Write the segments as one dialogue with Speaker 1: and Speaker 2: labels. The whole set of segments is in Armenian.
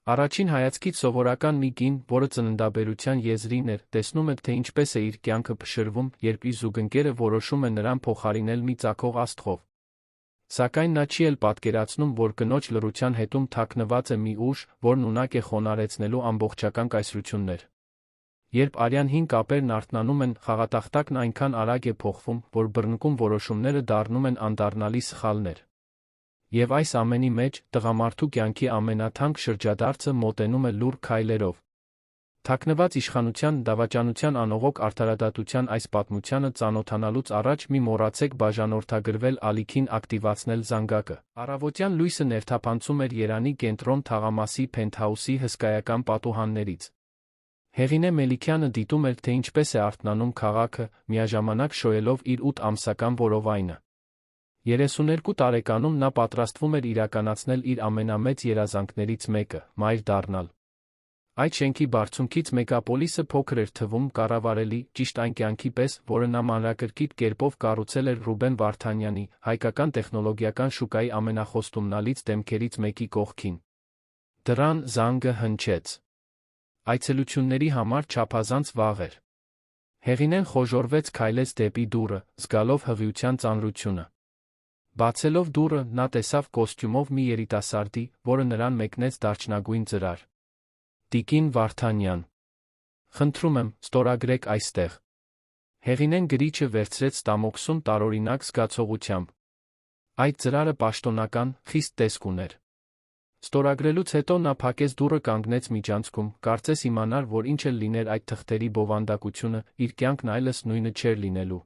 Speaker 1: Առաջին հայացքից սովորական մի կին, որը ծննդաբերության եզրին էր, տեսնում է, թե ինչպես է իր կյանքը փշրվում, երբ իր զուգընկերը որոշում է նրան փոխարինել մի ծագող աստղով։ Սակայն նա չի էլ պատկերացնում, որ կնոջ լռության հետում թաքնված է մի ուժ, որն ունակ է խոնարհեցնելու ամբողջական կայսրություններ։ Երբ արյան հին կապերն արթնանում են, խաղատախտակն այնքան արագ է փոխվում, որ բռնկում որոշումները դառնում են անդառնալի սխալներ։ Եվ այս ամենի մեջ տղամարդու կյանքի ամենաթանկ շրջադարձը մոտենում է լուռ քայլերով։ Թաքնված իշխանության, դավաճանության անողոք արդարադատության այս պատմությանը ծանոթանալուց առաջ մի մոռացեք բաժանորդագրվել ալիքին ակտիվացնել զանգակը։ Առավոտյան լույսը ներթափանցում էր Երանի կենտրոն թաղամասի փենթհաուսի հսկայական պատուհաններից։ Հեղինե Մելիքյանը դիտում էր, թե ինչպես է արթնանում քաղաքը, միաժամանակ շոյելով իր 8 ամսական որովայնը։ 32 տարեկանում նա պատրաստվում էր իրականացնել իր ամենամեծ երազանքներից մեկը՝ մայր դառնալ։ Այդ շենքի բարձունքից մեգապոլիսը փոքր էր թվում, կառավարելի, ճիշտ այն կյանքի պես, որը նա մանրակրկիտ կերպով կառուցել էր Ռուբեն Վարդանյանի, հայկական տեխնոլոգիական շուկայի ամենախոստումնալից դեմքերից մեկի կողքին։ Դռան զանգը հնչեց։ Այցելությունների համար չափազանց վաղ էր։ Հեղինեն խոժոռվեց, քայլեց դեպի դուռը, զգալով հղիության ծանրությունը։ Բացելով դուռը, նա տեսավ կոստյումով մի երիտասարդի, որը նրան մեկնեց դարչնագույն ծրար։ Տիկին Վարդանյան, խնդրում եմ, ստորագրեք այստեղ։ Հեղինեն գրիչը վերցրեց ստամոքսում տարօրինակ զգացողությամբ։ Այդ ծրարը պաշտոնական, խիստ տեսք ուներ։ Ստորագրելուց հետո նա փակեց դուռը, կանգնեց միջանցքում, կարծես իմանար, որ ինչ էլ լիներ այդ թղթերի բովանդակությունը, իր կյանքն այլևս նույնը չէր լինելու։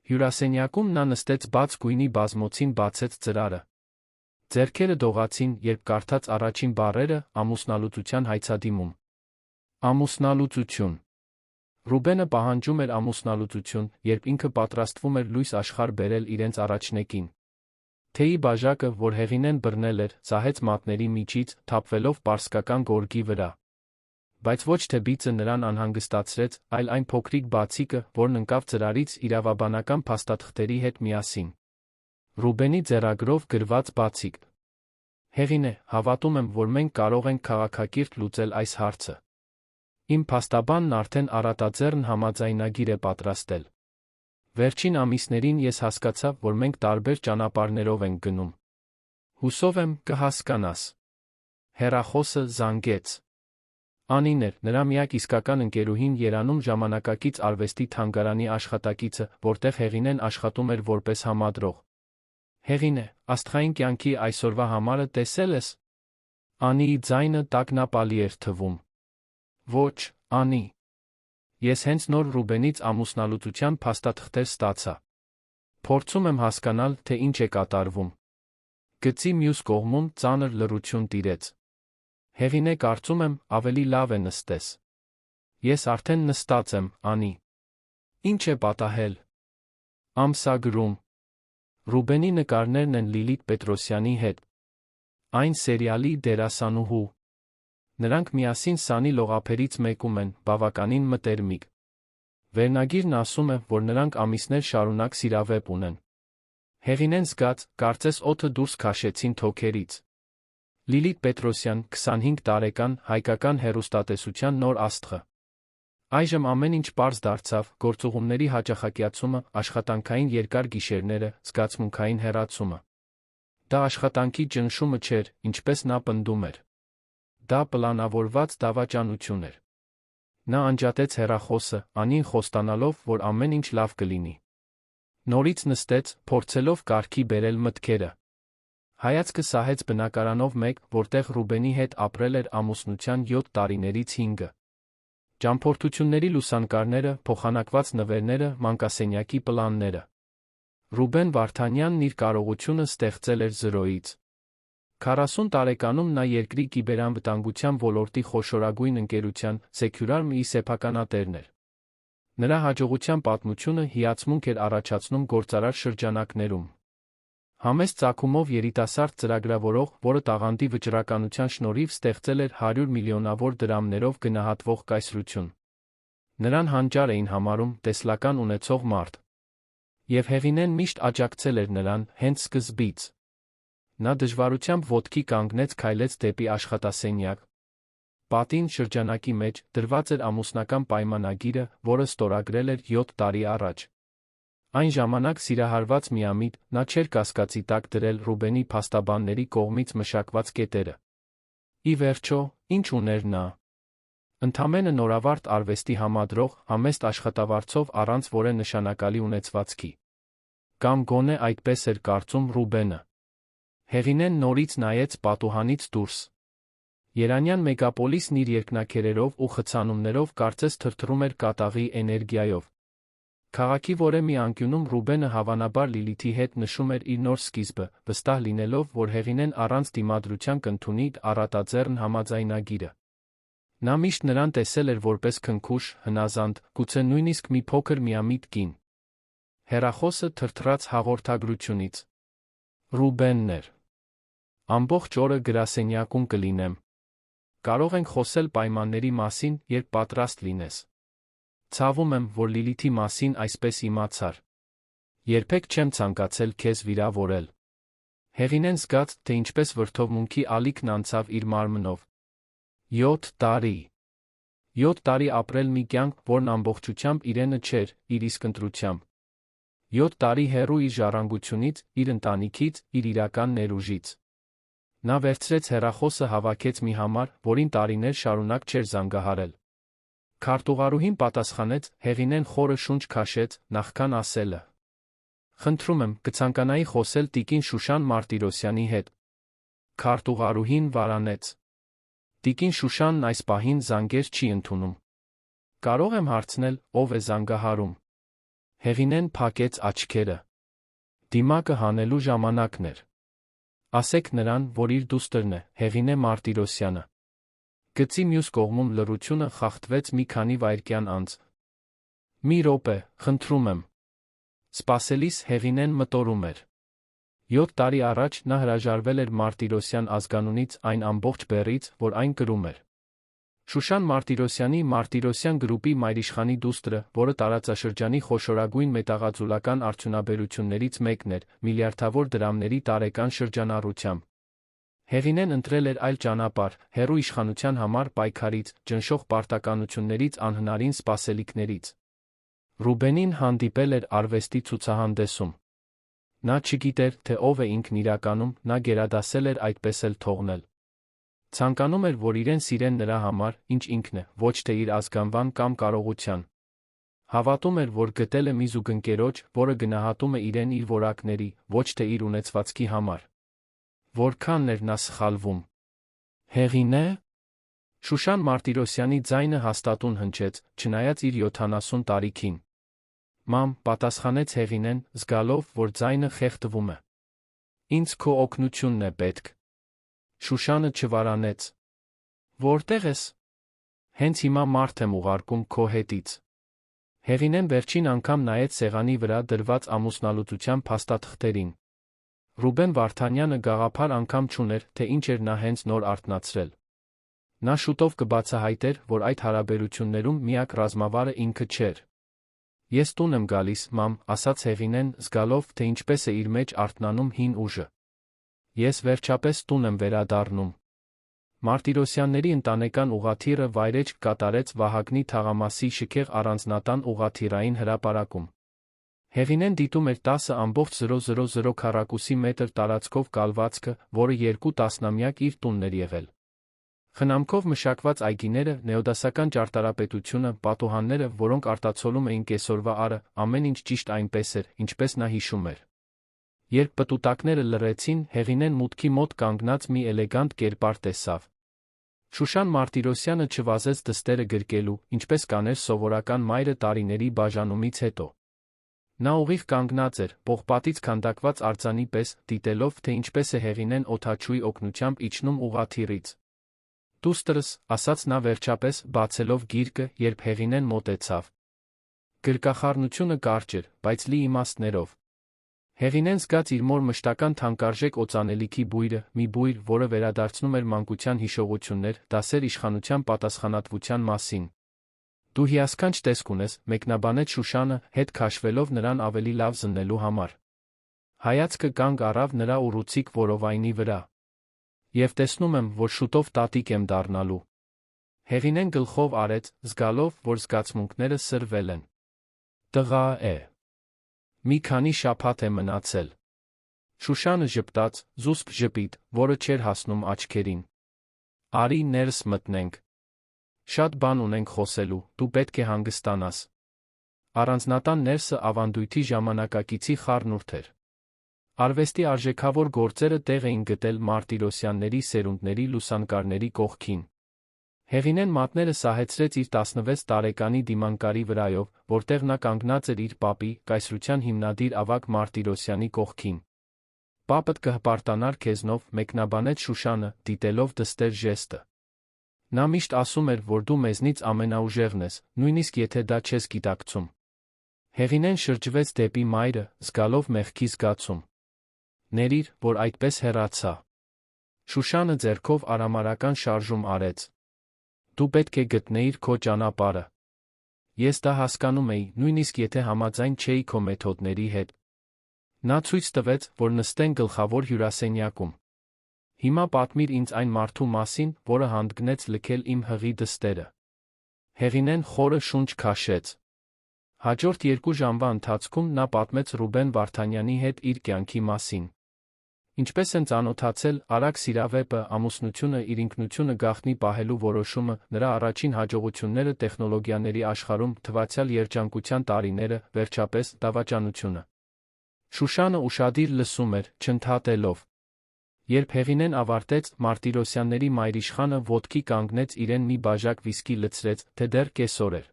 Speaker 1: Հյուրասենյակում նա նստեց, բաց գույնի բազմոցին բացեց ծրարը։ Ձեռքերը դողացին, երբ կարդաց առաջին բառերը՝ ամուսնալուծության հայցադիմում։ Ամուսնալուծություն։ Ռուբենը պահանջում էր ամուսնալուծություն, երբ ինքը պատրաստվում էր լույս աշխարհ բերել իրենց առաջնեկին։ Թեյի բաժակը, որ Հեղինեն բռնել էր, ծահեց մատների միջից, թափվելով պարսկական գորգի վրա։ Բայց ոչ թե բիծը նրան անհանգստացրեց, այլ այն փոքրիկ բացիկը, որն ընկավ ծրարից իրավաբանական փաստաթղթերի հետ միասին։ Ռուբենի ձեռագրով գրված բացիկ։ Հեղինե, հավատում եմ, որ մենք կարող ենք քաղաքակիրթ լուծել այս հարցը։ Իմ փաստաբանն արդեն առատաձեռն համաձայնագիր է պատրաստել։ Վերջին ամիսներին ես հասկացա, որ մենք տարբեր ճանապարհներով ենք գնում։ Հուսով եմ, կհասկանաս։ Հեռախոսը զանգեց։ Անին էր, նրա միակ իսկական ընկերուհին, Երանում ժամանակակից արվեստի թանգարանի աշխատակիցը, որտեղ Հեղինեն աշխատում էր որպես համադրող։ Հեղինե, աստղային կյանքի այսօրվա համարը տեսել ես։ Անիի ձայնը տագնապալի էր թվում։ Ոչ, Անի։ Ես հենց նոր Ռուբենից ամուսնալուծության փաստաթղթեր ստացա։ Փորձում եմ հասկանալ, թե ինչ է կատարվում։ Գծի մյուս կողմում ծանր լռություն տիրեց։ Հեղինե, կարծում եմ, ավելի լավ է նստես։ Ես արդեն նստած եմ, Անի։ Ինչ է պատահել։ Ամսագրում։ Ռուբենի նկարներն են Լիլիթ Պետրոսյանի հետ։ Այն սերիալի դերասանուհու։ Նրանք միասին Սանի լողափերից մեկում են, բավականին մտերմիկ։ Վերնագիրն ասում է, որ նրանք ամիսներ շարունակ սիրավեպ ունեն։ Հեղինեն զգաց, կարծես օդը դուրս քաշեցին թոքերից։ Լիլիթ Պետրոսյան, 25 տարեկան, հայկական հեռուստատեսության նոր աստղը։ Այժմ ամեն ինչ պարզ դարձավ, գործուղումների հաճախակյացումը, աշխատանքային երկար գիշերները, զգացմունքային հեռացումը։ Դա աշխատանքի ճնշումը չէր, ինչպես նա պնդում էր։ Դա պլանավորված դավաճանություն էր։ Նա անջատեց հեռախոսը, Անին խոստանալով, որ ամեն ինչ լավ կլինի։ Նորից նստեց, փորձելով կարգի բերել մտքերը։ Հայացքը սահեց բնակարանով մեկ, որտեղ Ռուբենի հետ ապրել էր ամուսնության 7 տարիներից 5-ը։ Ճամփորդությունների լուսանկարները, փոխանակված նվերները, մանկասենյակի պլանները։ Ռուբեն Վարդանյանն իր կարողությունը ստեղծել էր զրոյից։ 40 տարեկանում նա երկրի կիբերանվտանգության ոլորտի խոշորագույն ընկերության Securarm-ի սեփականատերն էր։ Նրա հաջողության պատմությունը հիացմունք էր առաջացնում գործարար շրջանակներում։ Համեստ ծագումով երիտասարդ ծրագրավորող, որը տաղանդի վճռականության շնորհիվ ստեղծել էր 100 միլիոնավոր դրամներով գնահատվող կայսրություն։ Նրան հանճար էին համարում, տեսլական ունեցող մարդ։ Եվ Հեղինեն միշտ աջակցել էր նրան, հենց սկզբից։ Նա դժվարությամբ ոտքի կանգնեց, քայլեց դեպի աշխատասենյակ, Պատին շրջանակի մեջ դրված էր ամուսնական պայմանագիրը, որը ստորագրել էր 7 տարի առաջ։ Այն ժամանակ սիրահարված միամիտ նա չէր կասկածի տակ դրել Ռուբենի փաստաբանների կողմից մշակված կետերը։ Ի վերջո, ինչ ուներ նա։ Ընդամենը նորավարտ արվեստի համադրող, համեստ աշխատավարձով առանց որե նշանակալի ունեցվածքի։ Կամ գոնե այդպես էր կարծում Ռուբենը։ Հեղինեն նորից նայեց պատուհանից դուրս։ Երանյան մեգապոլիսն իր երկնաքերերով ու խցանումներով կարծես թրթռում էր կատաղի էներգիայով։ Քաղաքի որե մի անկյունում Ռուբենը հավանաբար Լիլիթի հետ նշում էր իր նոր սկիզբը, վստահ լինելով, որ Հեղինեն առանց դիմադրության կընդունի առատաձեռն համաձայնագիրը։ Նա միշտ նրան տեսել էր որպես քնքուշ, հնազանդ, գուցե նույնիսկ մի փոքր միամիտ կին։ Հեռախոսը թրթռաց հաղորդագրությունից։ Ռուբենն էր։ Ամբողջ օրը գրասենյակում կլինեմ։ Կարող ենք խոսել պայմանների մասին, երբ պատրաստ լինես։ Ցավում եմ, որ Լիլիթի մասին այսպես իմացար։ Երբեք չեմ ցանկացել քեզ վիրավորել։ Հեղինեն զգաց, թե ինչպես վրդովմունքի ալիքն անցավ իր մարմնով։ 7 տարի։ 7 տարի ապրել մի կյանք, որն ամբողջությամբ իրենը չէր, իր իսկ ընտրությամբ։ 7 տարի հեռու իր ժառանգությունից, իր ընտանիքից, իր իրական ներուժից։ Նա վերցրեց հեռախոսը, հավաքեց մի համար, որին տարիներ շարունակ չէր զանգահարել։ Քարտուղարուհին պատասխանեց, Հեղինեն խորը շունչ քաշեց, նախքան ասելը։ Խնդրում եմ, կցանկանայի խոսել տիկին Շուշան Մարտիրոսյանի հետ։ Քարտուղարուհին վարանեց։ Տիկին Շուշանն այս պահին զանգեր չի ընդունում։ Կարող եմ հարցնել, ով է զանգահարում։ Հեղինեն փակեց աչքերը։ Դիմակը հանելու ժամանակն էր։ Ասեք նրան, որ իր դուստրն է, Հեղինե Մարտիրոսյանը։ Գծի մյուս կողմում լռությունը խախտվեց մի քանի վայրկյան անց։ Մի րոպե, խնդրում եմ։ Սպասելիս Հեղինեն մտորում էր։ 7 տարի առաջ նա հրաժարվել էր Մարտիրոսյան ազգանունից այն ամբողջ բեռից, որ այն կրում էր։ Շուշան Մարտիրոսյանի Մարտիրոսյան գրուպի մայրիշխանի դուստրը, որը տարածաշրջանի խոշորագույն մետաղաձուլական արդյունաբերություններից մեկն էր, միլիարդավոր դրամների տարեկան շրջանառությամբ։ Հեղինեն ընտրել էր այլ ճանապարհ, հեռու իշխանության համար պայքարից, ճնշող պարտականություններից, անհնարին սպասելիքներից։ Ռուբենին հանդիպել էր արվեստի ցուցահանդեսում։ Նա չգիտեր, թե ով է ինքն իրականում, նա գերադասել էր այդպես էլ թողնել։ Ցանկանում էր, որ իրեն սիրեն նրա համար, ինչ ինքն է, ոչ թե իր ազգանվան կամ կարողության։ Հավատում էր, որ գտել է մի զուգընկերոջ, որը գնահատում է իրեն իր որակների, ոչ թե իր ունեցվածքի համար։ Որքան էր նա սխալվում։ Հեղինե։ Շուշան Մարտիրոսյանի ձայնը հաստատուն հնչեց, չնայած իր 70 տարիքին։ Մամ, պատասխանեց Հեղինեն, զգալով, որ ձայնը խեղդվում է։ Ինձ քո օգնությունն է պետք։ Շուշանը չվարանեց։ Որտեղ ես։ Հենց հիմա մարդ եմ ուղարկում քո հետից։ Հեղինեն վերջին անգամ նայեց սեղանի վրա դրված ամուսնալուծության փաստաթղթերին։ Ռուբեն Վարդանյանը գաղափար անգամ չուներ, թե ինչ էր նա հենց նոր արթնացրել։ Նա շուտով կբացահայտեր, որ այդ հարաբերություններում միակ ռազմավարը ինքը չէր։ Ես տուն եմ գալիս, մամ, ասաց Հեղինեն, զգալով, թե ինչպես է իր մեջ արթնանում հին ուժը։ Ես վերջապես տուն եմ վերադառնում։ Մարտիրոսյանների ընտանեկան ուղղաթիռը վայրեջք կատարեց Վահագնի թաղամասի շքեղ առանձնատան ուղղաթիռային հրապարակում։ Հեղինեն դիտում էր 10,000 քառակուսի մետր տարածքով կալվածքը, որը 2 տասնամյակ իր տունն էր եղել։ Խնամքով մշակված այգիները, նեոդասական ճարտարապետությունը, պատուհանները, որոնք արտացոլում էին կեսօրվա առը, ամեն ինչ ճիշտ այնպես էր, ինչպես նա հիշում էր։ Երբ պտուտակները լռեցին, Հեղինեն մուտքի մոտ կանգնած մի էլեգանտ կերպար տեսավ։ Շուշան Մարտիրոսյանը չվազեց դստերը գրկելու, ինչպես կաներ սովորական մայրը տարիների բաժանումից հետո։ Նա ուղիղ կանգնած էր, պողպատից քանդակված արձանի պես, դիտելով, թե ինչպես է Հեղինեն օդաչուի օգնությամբ իջնում ուղղաթիռից։ Դուստրս, ասաց նա վերջապես, բացելով գիրկը, երբ Հեղինեն մոտեցավ։ Գրկախառնությունը կարճ էր, բայց լի իմաստներով։ Հեղինեն զգաց իր մոր մշտական թանկարժեք օծանելիքի բույրը, մի բույր, որը վերադարձնում էր մանկության հիշողություններ, դասեր իշխանության պատասխանատվության մասին։ Դու հիասքանչ տեսք ունես, մեկնաբանեց Շուշանը, հետ քաշվելով նրան ավելի լավ զննելու համար։ Հայացքը կանգ առավ նրա ուռուցիկ որովայնի վրա։ Եվ տեսնում եմ, որ շուտով տատիկ եմ դառնալու։ Հեղինեն գլխով արեց, զգալով, որ զգացմունքները սրվել են։ Տղա է։ Մի քանի շաբաթ է մնացել։ Շուշանը ժպտաց, զուսպ ժպիտ, որը չէր հասնում աչքերին։ Արի ներս մտնենք։ Շատ բան ունենք խոսելու, դու պետք է հանգստանաս։ Առանձնատան ներսը ավանդույթի ժամանակակիցի խառնուրդ էր։ Արվեստի արժեքավոր գործերը տեղ էին գտել Մարտիրոսյանների սերունդների լուսանկարների կողքին։ Հեղինեն մատները սահեցրեց իր 16 տարեկանի դիմանկարի վրայով, որտեղ նա կանգնած էր իր պապի, կայսրության հիմնադիր Ավագ Մարտիրոսյանի կողքին։ Պապդ կհպարտանար քեզնով, մեկնաբանեց Շուշանը, դիտելով դստեր ժեստը։ Նա միշտ ասում էր, որ դու մեզնից ամենաուժեղն ես, նույնիսկ եթե դա չես գիտակցում։ Հեղինեն շրջվեց դեպի մայրը, զգալով մեղքի զգացում։ Ներիր, որ այդպես հեռացա։ Շուշանը ձեռքով արամարական շարժում արեց։ Դու պետք է գտնեիր քո ճանապարհը։ Ես դա հասկանում էի, նույնիսկ եթե համաձայն չէի քո մեթոդների հետ։ Նա ցույց տվեց, որ նստեն գլխավոր հյուրասենյակում։ Հիմա պատմիր ինձ այն մարդու մասին, որը հանդգնեց լքել իմ հղի դստերը։ Հեղինեն խորը շունչ քաշեց։ Հաջորդ 2 ժամվա ընթացքում նա պատմեց Ռուբեն Վարդանյանի հետ իր կյանքի մասին։ Ինչպես են ծանոթացել, արագ սիրավեպը, ամուսնությունը, իր ինքնությունը գաղտնի պահելու որոշումը, նրա առաջին հաջողությունները տեխնոլոգիաների աշխարհում, թվացյալ երջանկության տարիները, վերջապես, դավաճանությունը։ Շուշանը ուշադիր լսում էր, չընդհատելով։ Երբ Հեղինեն ավարտեց, Մարտիրոսյանների մայրիշխանը ոտքի կանգնեց, իրեն մի բաժակ վիսկի լցրեց, թե դեռ կեսօր էր։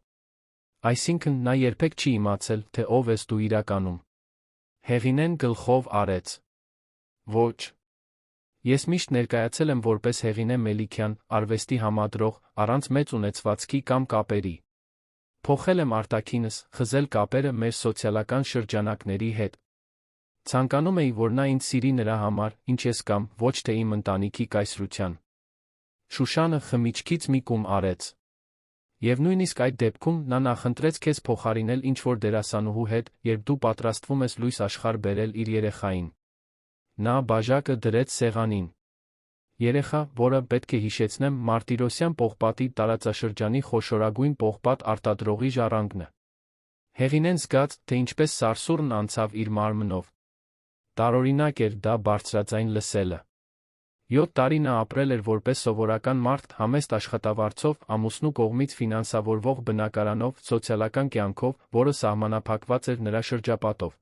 Speaker 1: Այսինքն, նա երբեք չի իմացել, թե ով ես դու իրականում։ Հեղինեն գլխով արեց։ Ոչ։ Ես միշտ ներկայացել եմ որպես Հեղինե Մելիքյան, արվեստի համադրող, առանց մեծ ունեցվածքի կամ կապերի։ Փոխել եմ արտաքինս, խզել կապերը մեր սոցիալական շրջանակների հետ։ Ցանկանում էի, որ նա ինձ սիրի նրա համար, ինչ ես կամ, ոչ թե իմ ընտանիքի կայսրության։ Շուշանը խմիչքից մի կում արեց։ Եվ նույնիսկ այդ դեպքում նա նախընտրեց քեզ փոխարինել ինչ-որ դերասանուհու հետ, երբ դու պատրաստվում ես լույս աշխարհ բերել իր երեխային։ Նա բաժակը դրեց սեղանին։ Երեխա, որը, պետք է հիշեցնեմ, Մարտիրոսյան պողպատի տարածաշրջանի խոշորագույն պողպատ արտադրողի ժառանգն է։ Հեղինեն զգաց, թե ինչպես սարսուռն անցավ իր մարմնով։ Տարօրինակ էր դա բարձրաձայն լսելը։ 7 տարի նա ապրել էր որպես սովորական մարդ, համեստ աշխատավարձով, ամուսնու կողմից ֆինանսավորվող բնակարանով, սոցիալական կյանքով, որը սահմանափակված էր նրա շրջապատով։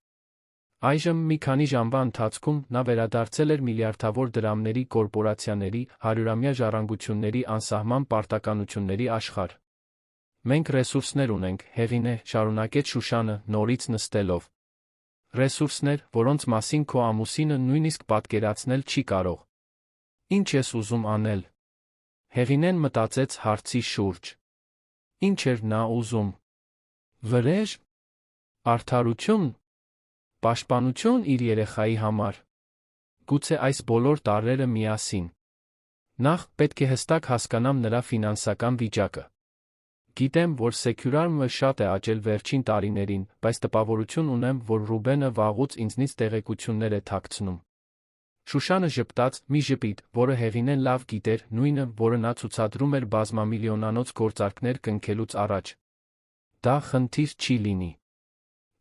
Speaker 1: Այժմ մի քանի ժամվա ընթացքում նա վերադարձել էր միլիարդավոր դրամների կորպորացիաների, հարյուրամյա ժառանգությունների անսահման պարտականությունների աշխարհ։ Մենք ռեսուրսներ ունենք, Հեղինե, շարունակեց Շուշանը, նորից նստելով։ Ռեսուրսներ, որոնց մասին քո ամուսինը նույնիսկ պատկերացնել չի կարող։ Ինչ ես ուզում անել։ Հեղինեն մտածեց հարցի շուրջ։ Ինչ էր նա ուզում։ Վրեժ։ Արդարություն։ Պաշտպանություն իր երեխայի համար։ Գուցե այս բոլոր տարրերը միասին։ Նախ, պետք է հստակ հասկանամ նրա ֆինանսական վիճակը։ Գիտեմ, որ սեքյուրարմը շատ է աճել վերջին տարիներին, բայց տպավորություն ունեմ, որ Ռուբենը վաղուց ինձնից տեղեկություններ է թաքցնում։ Շուշանը ժպտաց, մի ժպիտ, որը Հեղինեն լավ գիտեր, նույնը, որը նա ցուցադրում էր բազմամիլիոնանոց գործարքներ կնքելուց առաջ։ Դա խնդիր չի լինի։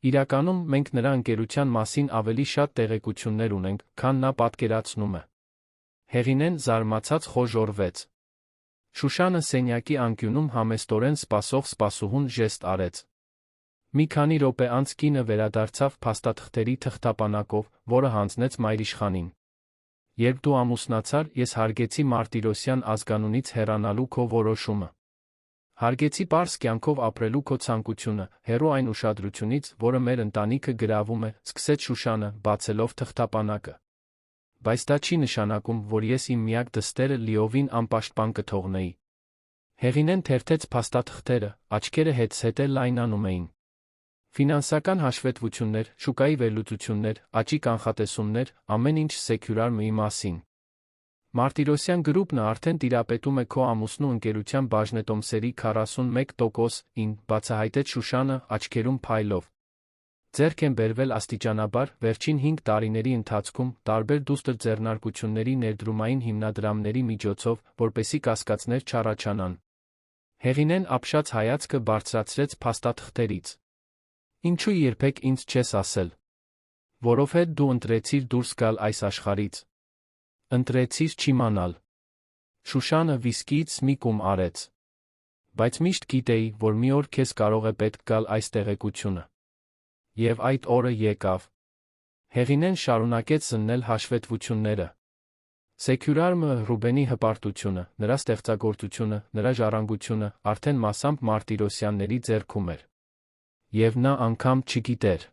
Speaker 1: Իրականում, մենք նրա ընկերության մասին ավելի շատ տեղեկություններ ունենք, քան նա պատկերացնում է։ Հեղինեն զարմացած խոժոռվեց։ Շուշանը սենյակի անկյունում համեստորեն սպասող սպասուհուն ժեստ արեց։ Մի քանի րոպե անց կինը վերադարձավ փաստաթղթերի թղթապանակով, որը հանձնեց մայրիշխանին։ Երբ դու ամուսնացար, ես հարգեցի Մարտիրոսյան ազգանունից հեռանալու քո որոշումը։ Հարգեցի պարզ կյանքով ապրելու քո ցանկությունը, հեռու այն ուշադրությունից, որը մեր ընտանիքը գրավում է, սկսեց Շուշանը, բացելով թղթապանակը։ Բայց դա չի նշանակում, որ ես իմ միակ դստերը լիովին անպաշտպան կթողնեի։ Հեղինեն թերթեց փաստաթղթերը, աչքերը հետզհետե լայնանում էին։ Ֆինանսական հաշվետվություններ, շուկայի վերլուծություններ, աճի կանխատեսումներ, ամեն ինչ սեքյուրարմի մասին։ Մարտիրոսյան գրուպն արդեն տիրապետում է քո ամուսնու ընկերության բաժնետոմսերի 41%-ին, բացահայտեց Շուշանը, աչքերում փայլով։ Ձեռք են բերվել աստիճանաբար, վերջին 5 տարիների ընթացքում, տարբեր դուստր ձեռնարկությունների ներդրումային հիմնադրամների միջոցով, որպեսզի կասկածներ չառաջանան։ Հեղինեն ապշած հայացքը բարձրացրեց փաստաթղթերից։ Ինչու երբեք ինձ չես ասել։ Որովհետև դու ընտրեցիր դուրս գալ այս աշխարհից։ Ընտրեցիր չիմանալ։ Շուշանը վիսկիից մի կում արեց։ Բայց միշտ գիտեի, որ մի օր քեզ կարող է պետք գալ այս տեղեկությունը։ Եվ այդ օրը եկավ։ Հեղինեն շարունակեց զննել հաշվետվությունները։ Սեքյուրարմը Ռուբենի հպարտությունը, նրա ստեղծագործությունը, նրա ժառանգությունը արդեն մասամբ Մարտիրոսյանների ձեռքում էր։ Եվ նա անգամ չգիտեր։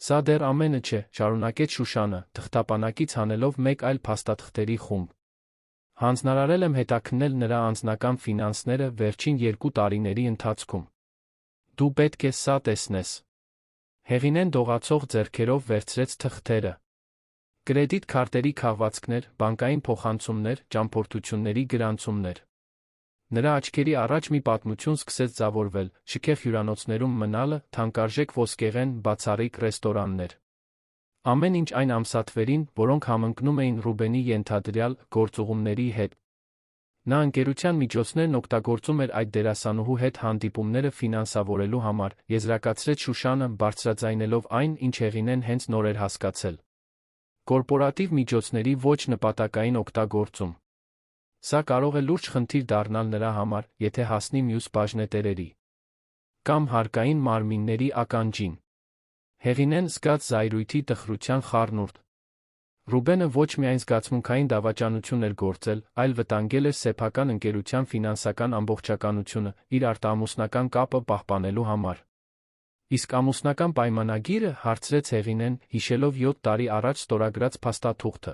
Speaker 1: Սա դեռ ամենը չէ, շարունակեց Շուշանը, թղթապանակից հանելով մեկ այլ փաստաթղթերի խումբ։ Հանձնարարել եմ հետաքննել նրա անձնական ֆինանսները վերջին 2 տարիների ընթացքում։ Դու պետք է սա տեսնես։ Հեղինեն դողացող ձեռքերով վերցրեց թղթերը։ Կրեդիտ քարտերի քաղվածքներ, բանկային փոխանցումներ, ճամփորդությունների գրանցումներ։ Նրա աչքերի առաջ մի պատմություն սկսեց ձևավորվել, շքեղ հյուրանոցներում մնալը, թանկարժեք ոսկեղեն, բացառիկ ռեստորաններ։ Ամեն ինչ այն ամսաթվերին, որոնք համընկնում էին Ռուբենի ենթադրյալ գործուղումների հետ։ Նա ընկերության միջոցներն օգտագործում էր այդ դերասանուհու հետ հանդիպումները ֆինանսավորելու համար, եզրակացրեց Շուշանը, բարձրաձայնելով այն, ինչ Հեղինեն հենց նոր էր հասկացել։ Կորպորատիվ միջոցների ոչ նպատակային օգտագործում։ Սա կարող է լուրջ խնդիր դառնալ նրա համար, եթե հասնի մյուս բաժնետերերի կամ հարկային մարմինների ականջին։ Հեղինեն զգաց զայրույթի տխրության խառնուրդ։ Ռուբենը ոչ միայն զգացմունքային դավաճանություն էր գործել, այլ վտանգել էր սեփական ընկերության ֆինանսական ամբողջականությունը, իր արտամուսնական կապը պահպանելու համար։ Իսկ ամուսնական պայմանագիրը, հարցրեց Հեղինեն, հիշելով 7 տարի առաջ ստորագրած փաստաթուղթը։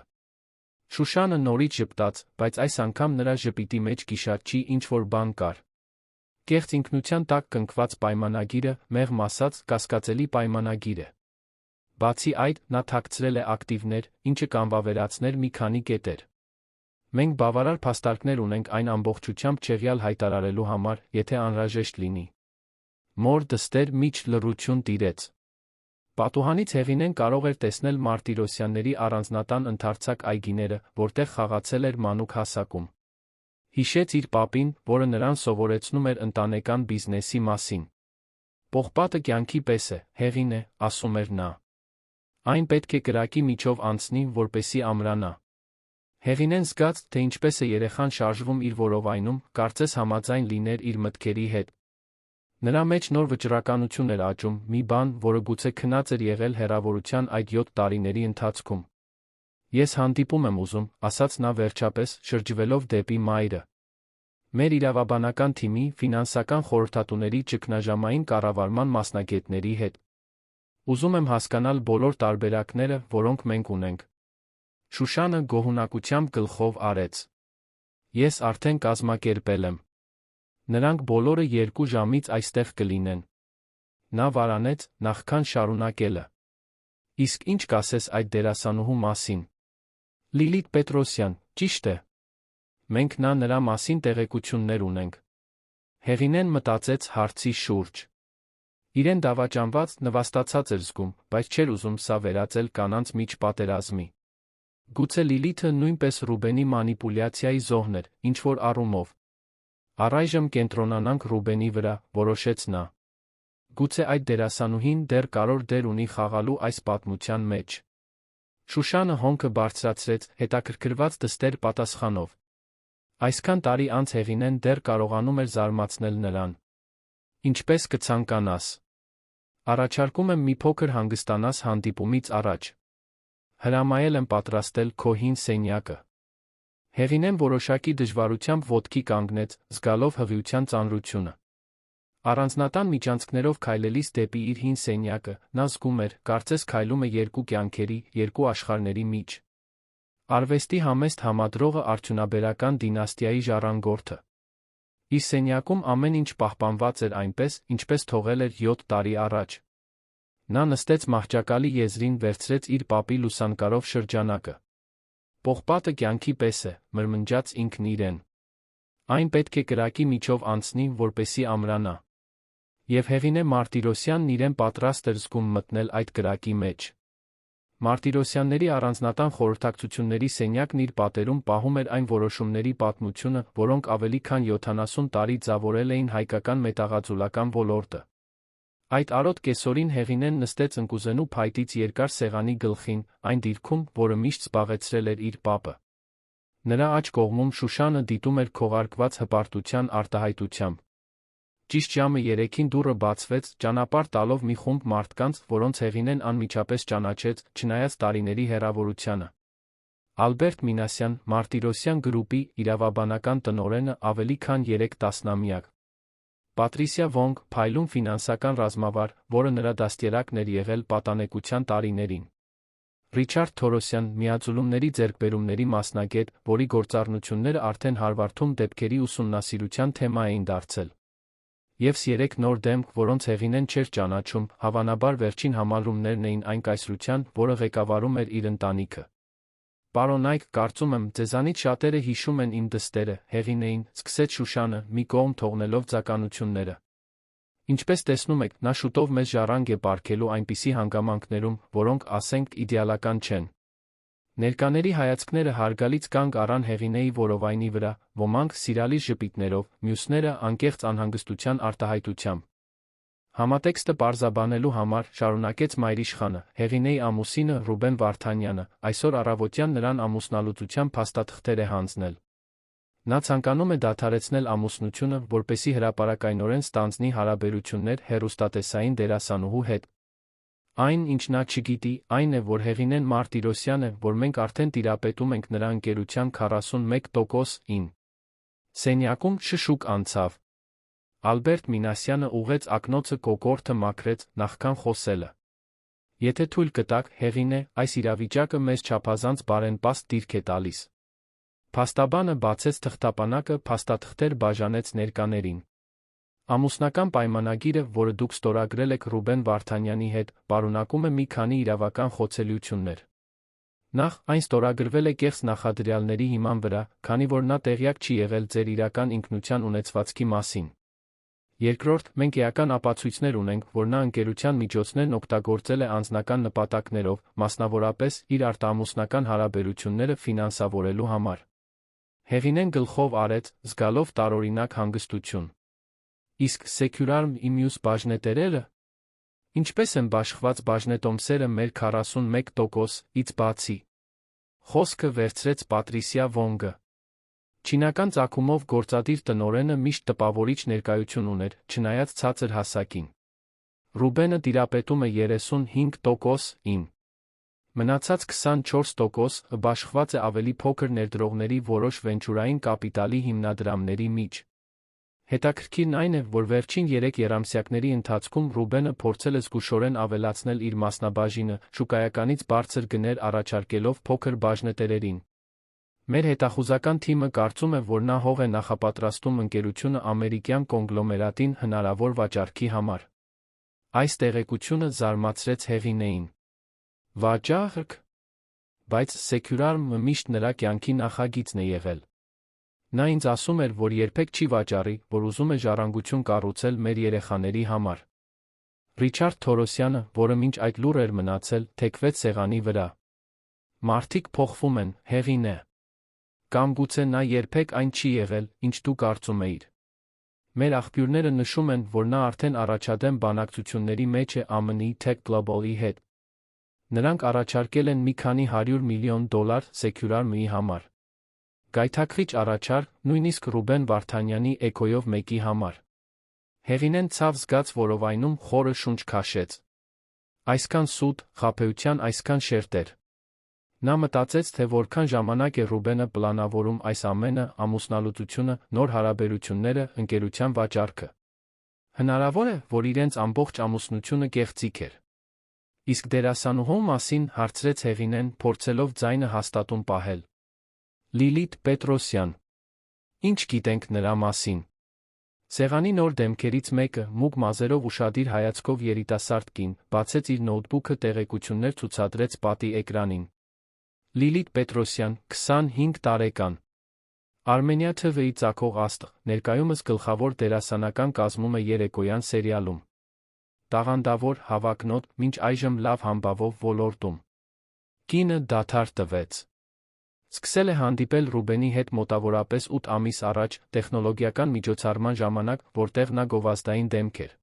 Speaker 1: Շուշանը նորից ժպտաց, բայց այս անգամ նրա ժպիտի մեջ գիշատչի ինչ-որ բան կար։ Կեղծ ինքնության տակ կնքված պայմանագիրը, մեղմ ասած, կասկածելի պայմանագիր է։ Բացի այդ, նա թաքցրել է ակտիվներ, ինչը կանվավերացներ մի քանի կետեր։ Մենք բավարար փաստարկներ ունենք այն ամբողջությամբ չեղյալ հայտարարելու համար, եթե անհրաժեշտ լինի։ Մոր դստեր միջ լռություն տիրեց։ Պատուհանից Հեղինեն կարող էր տեսնել Մարտիրոսյանների առանձնատան ընդարձակ այգիները, որտեղ խաղացել էր մանուկ հասակում։ Հիշեց իր պապին, որը նրան սովորեցնում էր ընտանեկան բիզնեսի մասին։ Պողպատը կյանքի պես է, Հեղին է, ասում էր նա։ Այն պետք է կրակի միջով անցնի, որպեսզի ամրանա։ Հեղինեն զգաց, թե ինչպես է երեխան շարժվում իր որովայնում, կարծես համաձայն լիներ իր մտքերի հետ։ Նրա մեջ նոր վճռականություն էր աճում, մի բան, որը գուցե քնած էր եղել հեռավորության այդ 7 տարիների ընթացքում։ Ես հանդիպում եմ ուզում, ասաց նա վերջապես, շրջվելով դեպի մայրը։ Մեր իրավաբանական թիմի, ֆինանսական խորհրդատուների ճգնաժամային կառավարման մասնագետների հետ։ Ուզում եմ հասկանալ բոլոր տարբերակները, որոնք մենք ունենք։ Շուշանը գոհունակությամբ գլխով արեց։ Ես արդեն կազմակերպել եմ։ Նրանք բոլորը 2 ժամից այստեղ կլինեն։ Նա վարանեց, նախքան շարունակելը։ Իսկ ինչ կասես այդ դերասանուհու մասին։ Լիլիթ Պետրոսյան, ճիշտ է։ Մենք նրա մասին տեղեկություններ ունենք։ Հեղինեն մտածեց հարցի շուրջ։ Իրեն դավաճանված, նվաստացած էր զգում, բայց չէր ուզում սա վերածել կանանց միջ պատերազմի։ Գուցե Լիլիթը նույնպես Ռուբենի մանիպուլյացիայի զոհն էր, ինչ-որ առումով։ Առայժմ կենտրոնանանք Ռուբենի վրա, որոշեց նա։ Գուցե այդ դերասանուհին դեռ կարևոր դեր ունի խաղալու այս պատմության մեջ։ Շուշանը հոնքը բարձրացրեց, հետաքրքրված դստեր պատասխանով։ Այսքան տարի անց Հեղինեն դեռ կարողանում էր զարմացնել նրան։ Ինչպես կցանկանաս։ Առաջարկում եմ մի փոքր հանգստանաս հանդիպումից առաջ։ Հրամայել եմ պատրաստել քո հին սենյակը։ Հեղինեն որոշակի դժվարությամբ ոտքի կանգնեց, զգալով հղիության ծանրությունը։ Առանձնատան միջանցքներով քայլելիս դեպի իր հին սենյակը, նա զգում էր, կարծես քայլում է 2 կյանքերի, 2 աշխարհների մեջ։ Արվեստի համեստ համադրողը արդյունաբերական դինաստիայի ժառանգորդը։ Իր սենյակում ամեն ինչ պահպանված էր այնպես, ինչպես թողել էր 7 տարի առաջ։ Նա նստեց մահճակալի եզրին, վերցրեց իր պապի լուսանկարով շրջանակը։ Պողպատը կյանքի պես է, մրմնջաց ինքն իրեն։ Այն պետք է կրակի միջով անցնի, որպեսզի ամրանա։ Եվ Հեղինե Մարտիրոսյանն իրեն պատրաստ էր զգում մտնել այդ կրակի մեջ։ Մարտիրոսյանների առանձնատան խորհրդակցությունների սենյակն իր պատերում պահում էր այն որոշումների պատմությունը, որոնք ավելի քան 70 տարի ձևավորել էին հայկական մետաղաձուլական ոլորտը։ Այդ արոտ կեսօրին Հեղինեն նստեց ընկուզենու փայտից երկար սեղանի գլխին, այն դիրքում, որը միշտ զբաղեցրել էր իր պապը։ Նրա աջ կողմում Շուշանը դիտում էր քողարկված հպարտության արտահայտությամբ։ Ճիշտ ժամը 3-ին դուռը բացվեց, ճանապարհ տալով մի խումբ մարդկանց, որոնց Հեղինեն անմիջապես ճանաչեց, չնայած տարիների հեռավորությանը։ Ալբերտ Մինասյան, Մարտիրոսյան գրուպի իրավաբանական տնօրենը ավելի քան 3 տասնամյակ։ Պատրիսիա Վոնգ, Փայլուն ֆինանսական ռազմավար, որը նրա դաստիարակն էր եղել պատանեկության տարիներին։ Ռիչարդ Թորոսյան, միաձուլումների ձեռքբերումների մասնագետ, որի գործառնությունները արդեն Հարվարդում դեպքերի ուսումնասիրության թեմա էին դարձել։ Եվս 3 նոր դեմք, որոնց Հեղինեն չէր ճանաչում, հավանաբար վերջին համալրումներն էին այն կայսրության, որը ղեկավարում էր իր ընտանիքը։ Պարոն Այկ, կարծում եմ, ձեզանից շատերը հիշում են իմ դստերը, Հեղինեին, սկսեց Շուշանը, մի կողմ թողնելով ձականությունները։ Ինչպես տեսնում եք, նա շուտով մեզ ժառանգ է պարգևելու այնպիսի հանգամանքներում, որոնք, ասենք, իդեալական չեն։ Ներկաների հայացքները հարգալից կանգ առան Հեղինեի որովայնի վրա, ոմանք սիրալիր ժպիտներով, մյուսները անկեղծ անհանգստության արտահայտությամբ։ Համատեքստը պարզաբանելու համար, շարունակեց մայրիշխանը, Հեղինեի ամուսինը Ռուբեն Վարդանյանը, այսօր առավոտյան նրան ամուսնալուծության փաստաթղթեր է հանձնել։ Նա ցանկանում է դադարեցնել ամուսնությունը, որպեսզի հրապարակայնորեն ստանձնի հարաբերություններ հեռուստատեսային դերասանուհու հետ։ Այն, ինչ նա չգիտի, այն է, որ Հեղինեն Մարտիրոսյան է, որ մենք արդեն տիրապետում ենք նրա ընկերության 41%-ին։ Սենյակում շշուկ անցավ։ Ալբերտ Մինասյանը ուղղեց ակնոցը կոկորդը մաքրեց, նախքան խոսելը։ Եթե թույլ կտաք, Հեղինե, այս իրավիճակը մեզ չափազանց բարենպաստ դիրք է տալիս։ Փաստաբանը բացեց թղթապանակը, փաստաթղթեր բաժանեց ներկաներին։ Ամուսնական պայմանագիրը, որը դուք ստորագրել եք Ռուբեն Վարդանյանի հետ, պարունակում է մի քանի իրավական խոցելիություններ։ Նախ, այն ստորագրվել է կեղծ նախադրյալների հիման վրա, քանի որ նա տեղյակ չի եղել ձեր իրական ինքնության ունեցվածքի մասին։ Երկրորդ, մենք էական ապացույցներ ունենք, որ նա ընկերության միջոցներն օգտագործել է անձնական նպատակներով, մասնավորապես իր արտամուսնական հարաբերությունները ֆինանսավորելու համար։ Հեղինեն գլխով արեց, զգալով տարօրինակ հանգստություն։ Իսկ Securarm-ի մյուս բաժնետերերը։ Ինչպես են բաշխված բաժնետոմսերը մեր 41%-ից բացի։ Խոսքը վերցրեց Պատրիսիա Վոնգը։ Չինական ծագումով գործադիր տնօրենը միշտ տպավորիչ ներկայություն ուներ, չնայած ցածր հասակին։ Ռուբենը տիրապետում է 35%-ին։ Մնացած 24%-ը բաշխված է ավելի փոքր ներդրողների որոշ վենչուրային կապիտալի հիմնադրամների միջ։ Հետաքրքիրն այն է, որ վերջին 3 եռամսյակների ընթացքում Ռուբենը փորձել է զգուշորեն ավելացնել իր մասնաբաժինը, շուկայականից բարձր գներ առաջարկելով փոքր բաժնետերերին։ Մեր հետախուզական թիմը կարծում է, որ նա հող է նախապատրաստում ընկերությունը ամերիկյան կոնգլոմերատին հնարավոր վաճառքի համար։ Այս տեղեկությունը զարմացրեց Հեղինեին։ Վաճառք։ Բայց Securarm-ը միշտ նրա կյանքի նախագիծն է եղել։ Նա ինձ ասում էր, որ երբեք չի վաճառի, որ ուզում է ժառանգություն կառուցել մեր երեխաների համար։ Ռիչարդ Թորոսյանը, որը մինչ այդ լուռ էր մնացել, թեքվեց սեղանի վրա։ Մարդիկ փոխվում են, Հեղինե։ Կամ գուցե նա երբեք այն չի եղել, ինչ դու կարծում էիր։ Մեր աղբյուրները նշում են, որ նա արդեն առաջադեմ բանակցությունների մեջ է ԱՄՆ-ի Tech Global-ի հետ։ Նրանք առաջարկել են մի քանի $100 միլիոն Securarm-ի համար։ Գայթակղիչ առաջարկ, նույնիսկ Ռուբեն Վարդանյանի էքոյով մեկի համար։ Հեղինեն ցավ զգաց որովայնում խորը շունչ քաշեց։ Այսքան սուտ, խաբեության այսքան շերտեր։ Նա մտածեց, թե որքան ժամանակ է Ռուբենը պլանավորում այս ամենը, ամուսնալուծությունը, նոր հարաբերությունները, ընկերության վաճառքը։ Հնարավոր է, որ իրենց ամբողջ ամուսնությունը կեղծիք էր։ Իսկ դերասանուհու մասին հարցրեց Հեղինեն, փորձելով ձայնը հաստատուն պահել։ Լիլիթ Պետրոսյան։ Ինչ գիտենք նրա մասին։ Սեղանի նոր դեմքերից մեկը, մուգ մազերով ուշադիր հայացքով երիտասարդ կին, բացեց իր նոթբուքը, տեղեկություններ ցուցադրեց պատի էկրանին։ Լիլիթ Պետրոսյան, 25 տարեկան։ Armenia TV-ի ծագող աստղ, ներկայումս գլխավոր դերասանական կազմում է երեկոյան սերիալում։ Տաղանդավոր, հավակնոտ, մինչ այժմ լավ համբավով ոլորտում։ Կինը դադար տվեց։ Սկսել է հանդիպել Ռուբենի հետ մոտավորապես 8 ամիս առաջ տեխնոլոգիական միջոցառման ժամանակ, որտեղ նա գովազդային դեմք էր։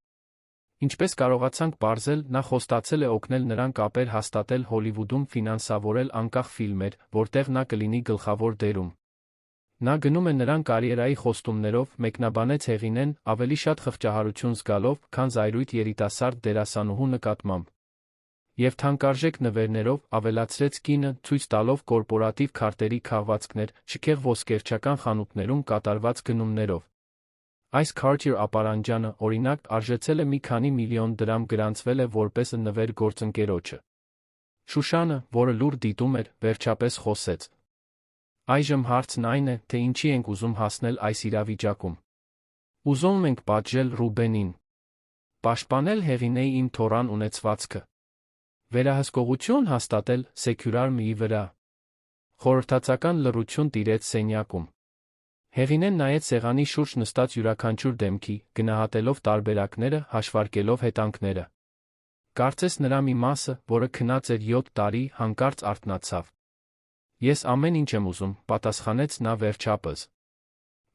Speaker 1: Ինչպես կարողացանք պարզել, նա խոստացել է օգնել նրան կապեր հաստատել Հոլիվուդում ֆինանսավորել անկախ ֆիլմեր, որտեղ նա կլինի գլխավոր դերում։ Նա գնում է նրան կարիերայի խոստումներով, մեկնաբանեց Հեղինեն, ավելի շատ խղճահարություն զգալով, քան զայրույթ երիտասարդ դերասանուհու նկատմամբ։ Եվ թանկարժեք նվերներով, ավելացրեց կինը, ցույց տալով կորպորատիվ քարտերի քաղվածքներ, շքեղ ոսկերչական խանութներում կատարված գնումներով։ Այս Cartier ապարանջանը, օրինակ, արժեցել է մի քանի միլիոն դրամ գրանցվել է որպես նվեր գործընկերոջը։ Շուշանը, որը լուր դիտում էր, վերջապես խոսեց. Այժմ հարցն այն է, թե ինչի ենք ուզում հասնել այս իրավիճակում։ Ուզում ենք պատժել Ռուբենին։ Պաշտպանել Հեղինեի իմ թոռան ունեցվածքը։ Վերահսկողություն հաստատել Secure Me-ի վրա։ Խորհրդածական լռություն տիրեց սենյակում։ Հեղինեն նայեց սեղանի շուրջ նստած յուրաքանչյուր դեմքի, գնահատելով տարբերակները, հաշվարկելով հետանքները։ Կարծես նրա մի մասը, որը քնած էր 7 տարի, հանկարծ արթնացավ։ Ես ամեն ինչ եմ ուզում, պատասխանեց նա վերջապես։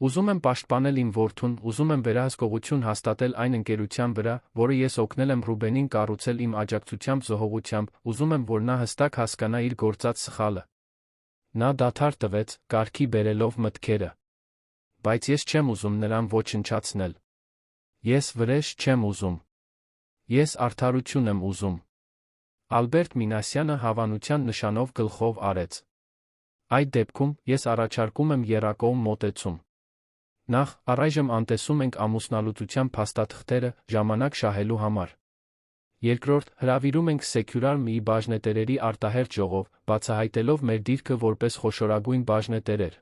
Speaker 1: Ուզում եմ պաշտպանել իմ որդուն, ուզում եմ վերահսկողություն հաստատել այն ընկերության վրա, որը ես օգնել եմ Ռուբենին կառուցել իմ աջակցությամբ զոհողությամբ, ուզում եմ, որ նա հստակ հասկանա իր գործած սխալը։ Նա դադար տվեց, կարգի բերելով մտքերը։ Բայց ես չեմ ուզում նրան ոչնչացնել։ Ես վրեժ չեմ ուզում։ Ես արդարություն եմ ուզում։ Ալբերտ Մինասյանը հավանության նշանով գլխով արեց։ Այդ դեպքում ես առաջարկում եմ եռակողմ մոտեցում։ Նախ, առայժմ անտեսում ենք ամուսնալուծության փաստաթղթերը, ժամանակ շահելու համար։ Երկրորդ, հրավիրում ենք Secure Me-ի բաժնետերերի արտահերթ ժողով, բացահայտելով մեր դիրքը որպես խոշորագույն բաժնետերեր։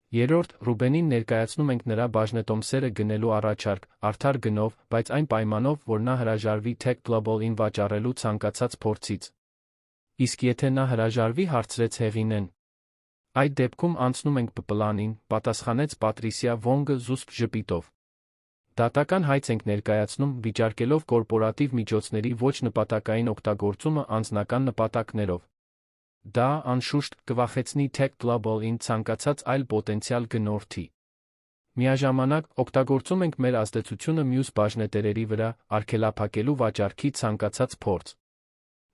Speaker 1: Երրորդ, Ռուբենին ներկայացնում ենք նրա բաժնետոմսերը գնելու առաջարկ, արդար գնով, բայց այն պայմանով, որ նա հրաժարվի Tech Global-ին վաճառելու ցանկացած փորձից։ Իսկ եթե նա հրաժարվի, հարցրեց Հեղինեն։ Այդ դեպքում անցնում ենք պլանին, պատասխանեց Պատրիսիա Վոնգը զուսպ ժպիտով։ Դատական հայց ենք ներկայացնում, վիճարկելով կորպորատիվ միջոցների ոչ նպատակային օգտագործումը անձնական նպատակներով։ Դա, անշուշտ, կվախեցնի Tech Global-ին ցանկացած այլ պոտենցիալ գնորդի։ Միաժամանակ, օգտագործում ենք մեր ազդեցությունը մյուս բաժնետերերի վրա, արգելափակելու վաճառքի ցանկացած փորձ։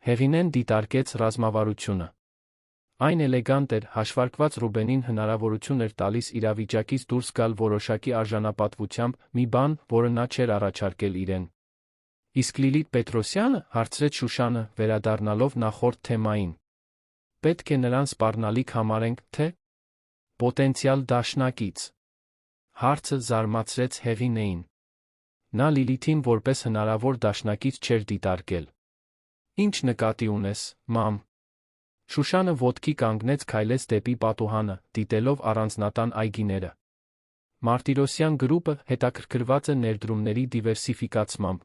Speaker 1: Հեղինեն դիտարկեց ռազմավարությունը։ Այն էլեգանտ էր, հաշվարկված Ռուբենին հնարավորություն էր տալիս իրավիճակից դուրս գալ որոշակի արժանապատվությամբ, մի բան, որը նա չէր առաջարկել իրեն։ Իսկ Լիլիթ Պետրոսյանը, հարցրեց Շուշանը, վերադառնալով նախորդ թեմային։ Պետք է նրան սպառնալիք համարենք, թե պոտենցիալ դաշնակից։ Հարցը զարմացրեց Հեղինեին։ Նա Լիլիթին որպես հնարավոր դաշնակից չէր դիտարկել։ Ինչ նկատի ունես, մամ։ Շուշանը ոտքի կանգնեց քայլեց դեպի պատուհանը, դիտելով առանձնատան այգիները։ Մարտիրոսյան գրուպը հետաքրքրված է ներդրումների դիվերսիֆիկացմամբ։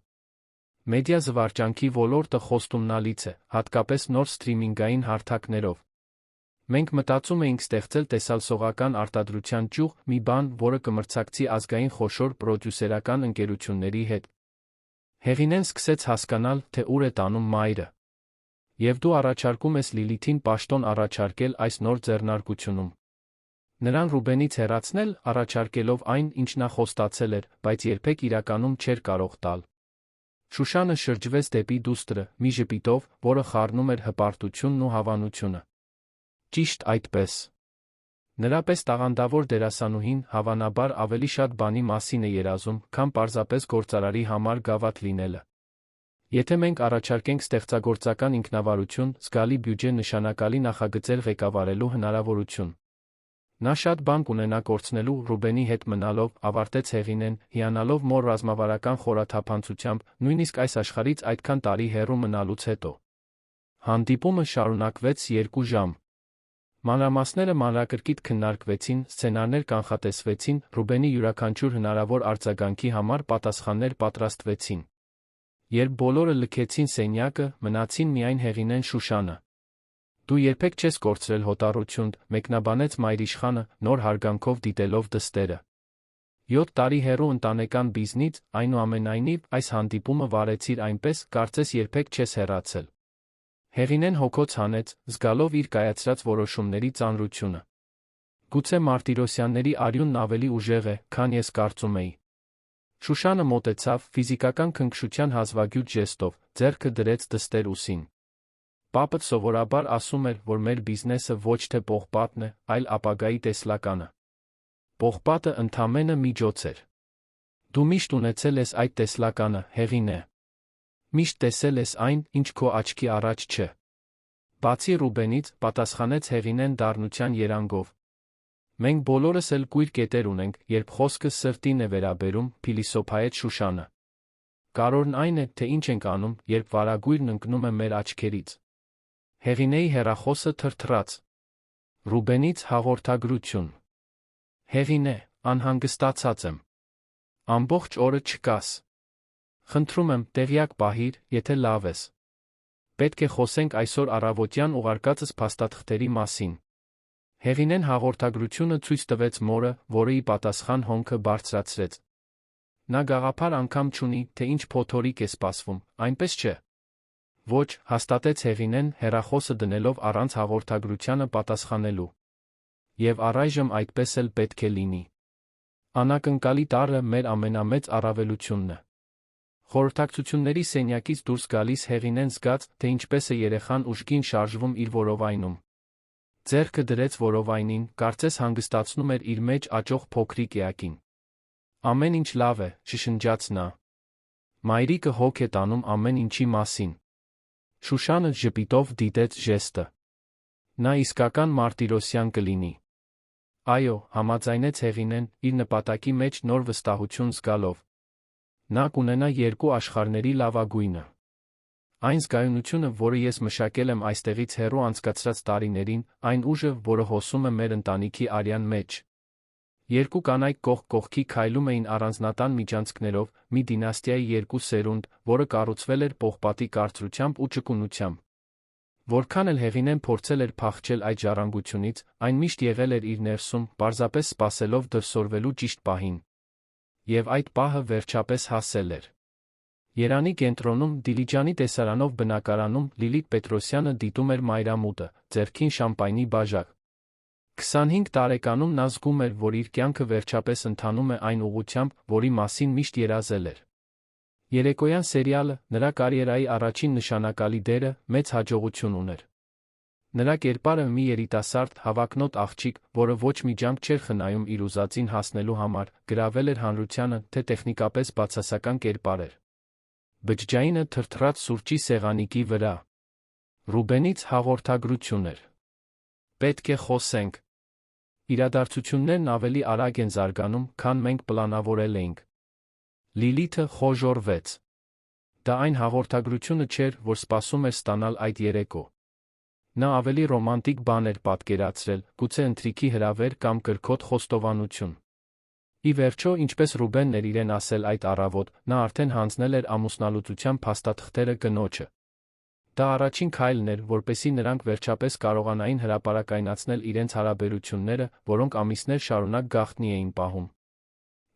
Speaker 1: Մեդիա զվարճանքի ոլորտը խոստումնալից է, հատկապես նոր սթրիմինգային հարթակներով։ Մենք մտածում էինք ստեղծել տեսալսողական արտադրության ճյուղ, մի բան, որը կմրցակցի ազգային խոշոր պրոդյուսերական ընկերությունների հետ։ Հեղինեն սկսեց հասկանալ, թե ուր է տանում մայրը։ Եվ դու առաջարկում ես Լիլիթին պաշտոն առաջարկել այս նոր ձեռնարկությունում։ Նրան Ռուբենից հեռացնել, առաջարկելով այն, ինչ նա խոստացել էր, բայց երբեք իրականում չէր կարող տալ։ Շուշանը շրջվեց դեպի դուստրը, մի ժպիտով, որը խառնում էր հպարտությունն ու հավանությունը։ Ճիշտ այդպես։ Նրա պես տաղանդավոր դերասանուհին, հավանաբար, ավելի շատ բանի մասին է երազում, քան պարզապես գործարարի համար գավաթ լինելը։ Եթե մենք առաջարկենք ստեղծագործական ինքնավարություն, զգալի բյուջե նշանակալի նախագծեր ղեկավարելու հնարավորություն։ Նա շատ բան կունենա կորցնելու Ռուբենի հետ մնալով, ավարտեց Հեղինեն, հիանալով մոր ռազմավարական խորաթափանցությամբ, նույնիսկ այս աշխարհից այդքան տարի հեռու մնալուց հետո։ Հանդիպումը շարունակվեց 2 ժամ։ Մանրամասները մանրակրկիտ քննարկվեցին, սցենարներ կանխատեսվեցին, Ռուբենի յուրաքանչյուր հնարավոր արձագանքի համար պատասխաններ պատրաստվեցին։ Երբ բոլորը լքեցին սենյակը, մնացին միայն Հեղինեն Շուշանը։ Դու երբեք չես կորցրել հոտառություն, մեկնաբանեց մայրիշխանը, նոր հարգանքով դիտելով դստերը։ 7 տարի հեռու ընտանեկան բիզնից, այնուամենայնիվ, այս հանդիպումը վարեցիր այնպես, կարծես երբեք չես հեռացել։ Հեղինեն հոգոց հանեց, զգալով իր կայացրած որոշումների ծանրությունը։ Գուցե Մարտիրոսյանների արյունն ավելի ուժեղ է, քան ես կարծում էի։ Շուշանը մոտեցավ, ֆիզիկական քնքշության հազվագյուտ ժեստով, ձեռքը դրեց դստեր ուսին։ Պապդ սովորաբար ասում էր, որ մեր բիզնեսը ոչ թե պողպատն է, այլ ապագայի տեսլականը։ Պողպատը ընդամենը միջոց էր։ Դու միշտ ունեցել ես այդ տեսլականը, Հեղինե։ Միշտ տեսել ես այն, ինչ քո աչքի առաջ չէ։ Բացի Ռուբենից, պատասխանեց Հեղինեն դառնության երանգով։ Մենք բոլորս էլ կույր կետեր ունենք, երբ խոսքը սրտին է վերաբերում, փիլիսոփայեց Շուշանը։ Կարևորն այն է, թե ինչ ենք անում, երբ վարագույրն ընկնում է մեր աչքերից։ Հեղինեի հեռախոսը թրթռաց։ Ռուբենից հաղորդագրություն։ Հեղինե, անհանգստացած եմ։ Ամբողջ օրը չկաս։ Խնդրում եմ, տեղյակ պահիր, եթե լավ ես։ Պետք է խոսենք այսօր առավոտյան ուղարկածս փաստաթղթերի մասին։ Հեղինեն հաղորդագրությունը ցույց տվեց մորը, որը ի պատասխան հոնքը բարձրացրեց։ Նա գաղափար անգամ չունի, թե ինչ փոթորիկ է սպասվում, այնպես չէ։ Ոչ, հաստատեց Հեղինեն, հեռախոսը դնելով առանց հաղորդագրությանը պատասխանելու։ Եվ առայժմ այդպես էլ պետք է լինի։ Անակնկալի տարրը մեր ամենամեծ առավելությունն է։ Խորհրդակցությունների սենյակից դուրս գալիս Հեղինեն զգաց, թե ինչպես է երեխան ուժգին շարժվում իր որովայնում։ Ձեռքը դրեց որովայնին, կարծես հանգստացնում էր իր մեջ աճող փոքրիկ էակին։ Ամեն ինչ լավ է, շշնջաց նա։ Մայրիկը հոգ է տանում ամեն ինչի մասին։ Շուշանը ժպիտով դիտեց ժեստը։ Նա իսկական Մարտիրոսյան կլինի։ Այո, համաձայնեց Հեղինեն, իր նպատակի մեջ նոր վստահություն զգալով։ Նա կունենա երկու աշխարհների լավագույնը։ Այն զգայունությունը, որը ես մշակել եմ այստեղից հեռու անցկացրած տարիներին, այն ուժը, որը հոսում է մեր ընտանիքի արյան մեջ։ Երկու կանայք կողք կողքի քայլում էին առանձնատան միջանցքներով, մի դինաստիայի երկու սերունդ, որը կառուցվել էր պողպատի կարծրությամբ ու ճկունությամբ։ Որքան էլ Հեղինեն փորձել էր փախչել այդ ժառանգությունից, այն միշտ եղել էր իր ներսում, պարզապես սպասելով դրսևորվելու ճիշտ պահին։ Եվ այդ պահը վերջապես հասել էր։ Երանի կենտրոնում, Դիլիջանի տեսարանով բնակարանում, Լիլիթ Պետրոսյանը դիտում էր մայրամուտը, ձեռքին շամպայնի բաժակ։ 25 տարեկանում նա զգում էր, որ իր կյանքը վերջապես ընթանում է այն ուղղությամբ, որի մասին միշտ երազել էր։ Երեկոյան սերիալը, նրա կարիերայի առաջին նշանակալի դերը, մեծ հաջողություն ուներ։ Նրա կերպարը մի երիտասարդ, հավակնոտ աղջիկ, որը ոչ մի ջանք չէր խնայում իր ուզածին հասնելու համար, գրավել էր հանրությանը, թե տեխնիկապես բացասական կերպար էր։ Բջջայինը թրթռաց սուրճի սեղանիկի վրա։ Ռուբենից հաղորդագրություն էր։ Պետք է խոսենք։ Իրադարձություններն ավելի արագ են զարգանում, քան մենք պլանավորել էինք։ Լիլիթը խոժոռվեց։ Դա այն հաղորդագրությունը չէր, որ սպասում էր ստանալ այդ երեկո։ Նա ավելի ռոմանտիկ բան էր պատկերացրել, գուցե ընթրիքի հրավեր կամ կրքոտ խոստովանություն։ Ի վերջո, ինչպես Ռուբենն էր իրեն ասել այդ առավոտ, նա արդեն հանձնել էր ամուսնալուծության փաստաթղթերը կնոջը։ Դա առաջին քայլն էր, որպեսզի նրանք վերջապես կարողանային հրապարակայնացնել իրենց հարաբերությունները, որոնք ամիսներ շարունակ գաղտնի էին պահում։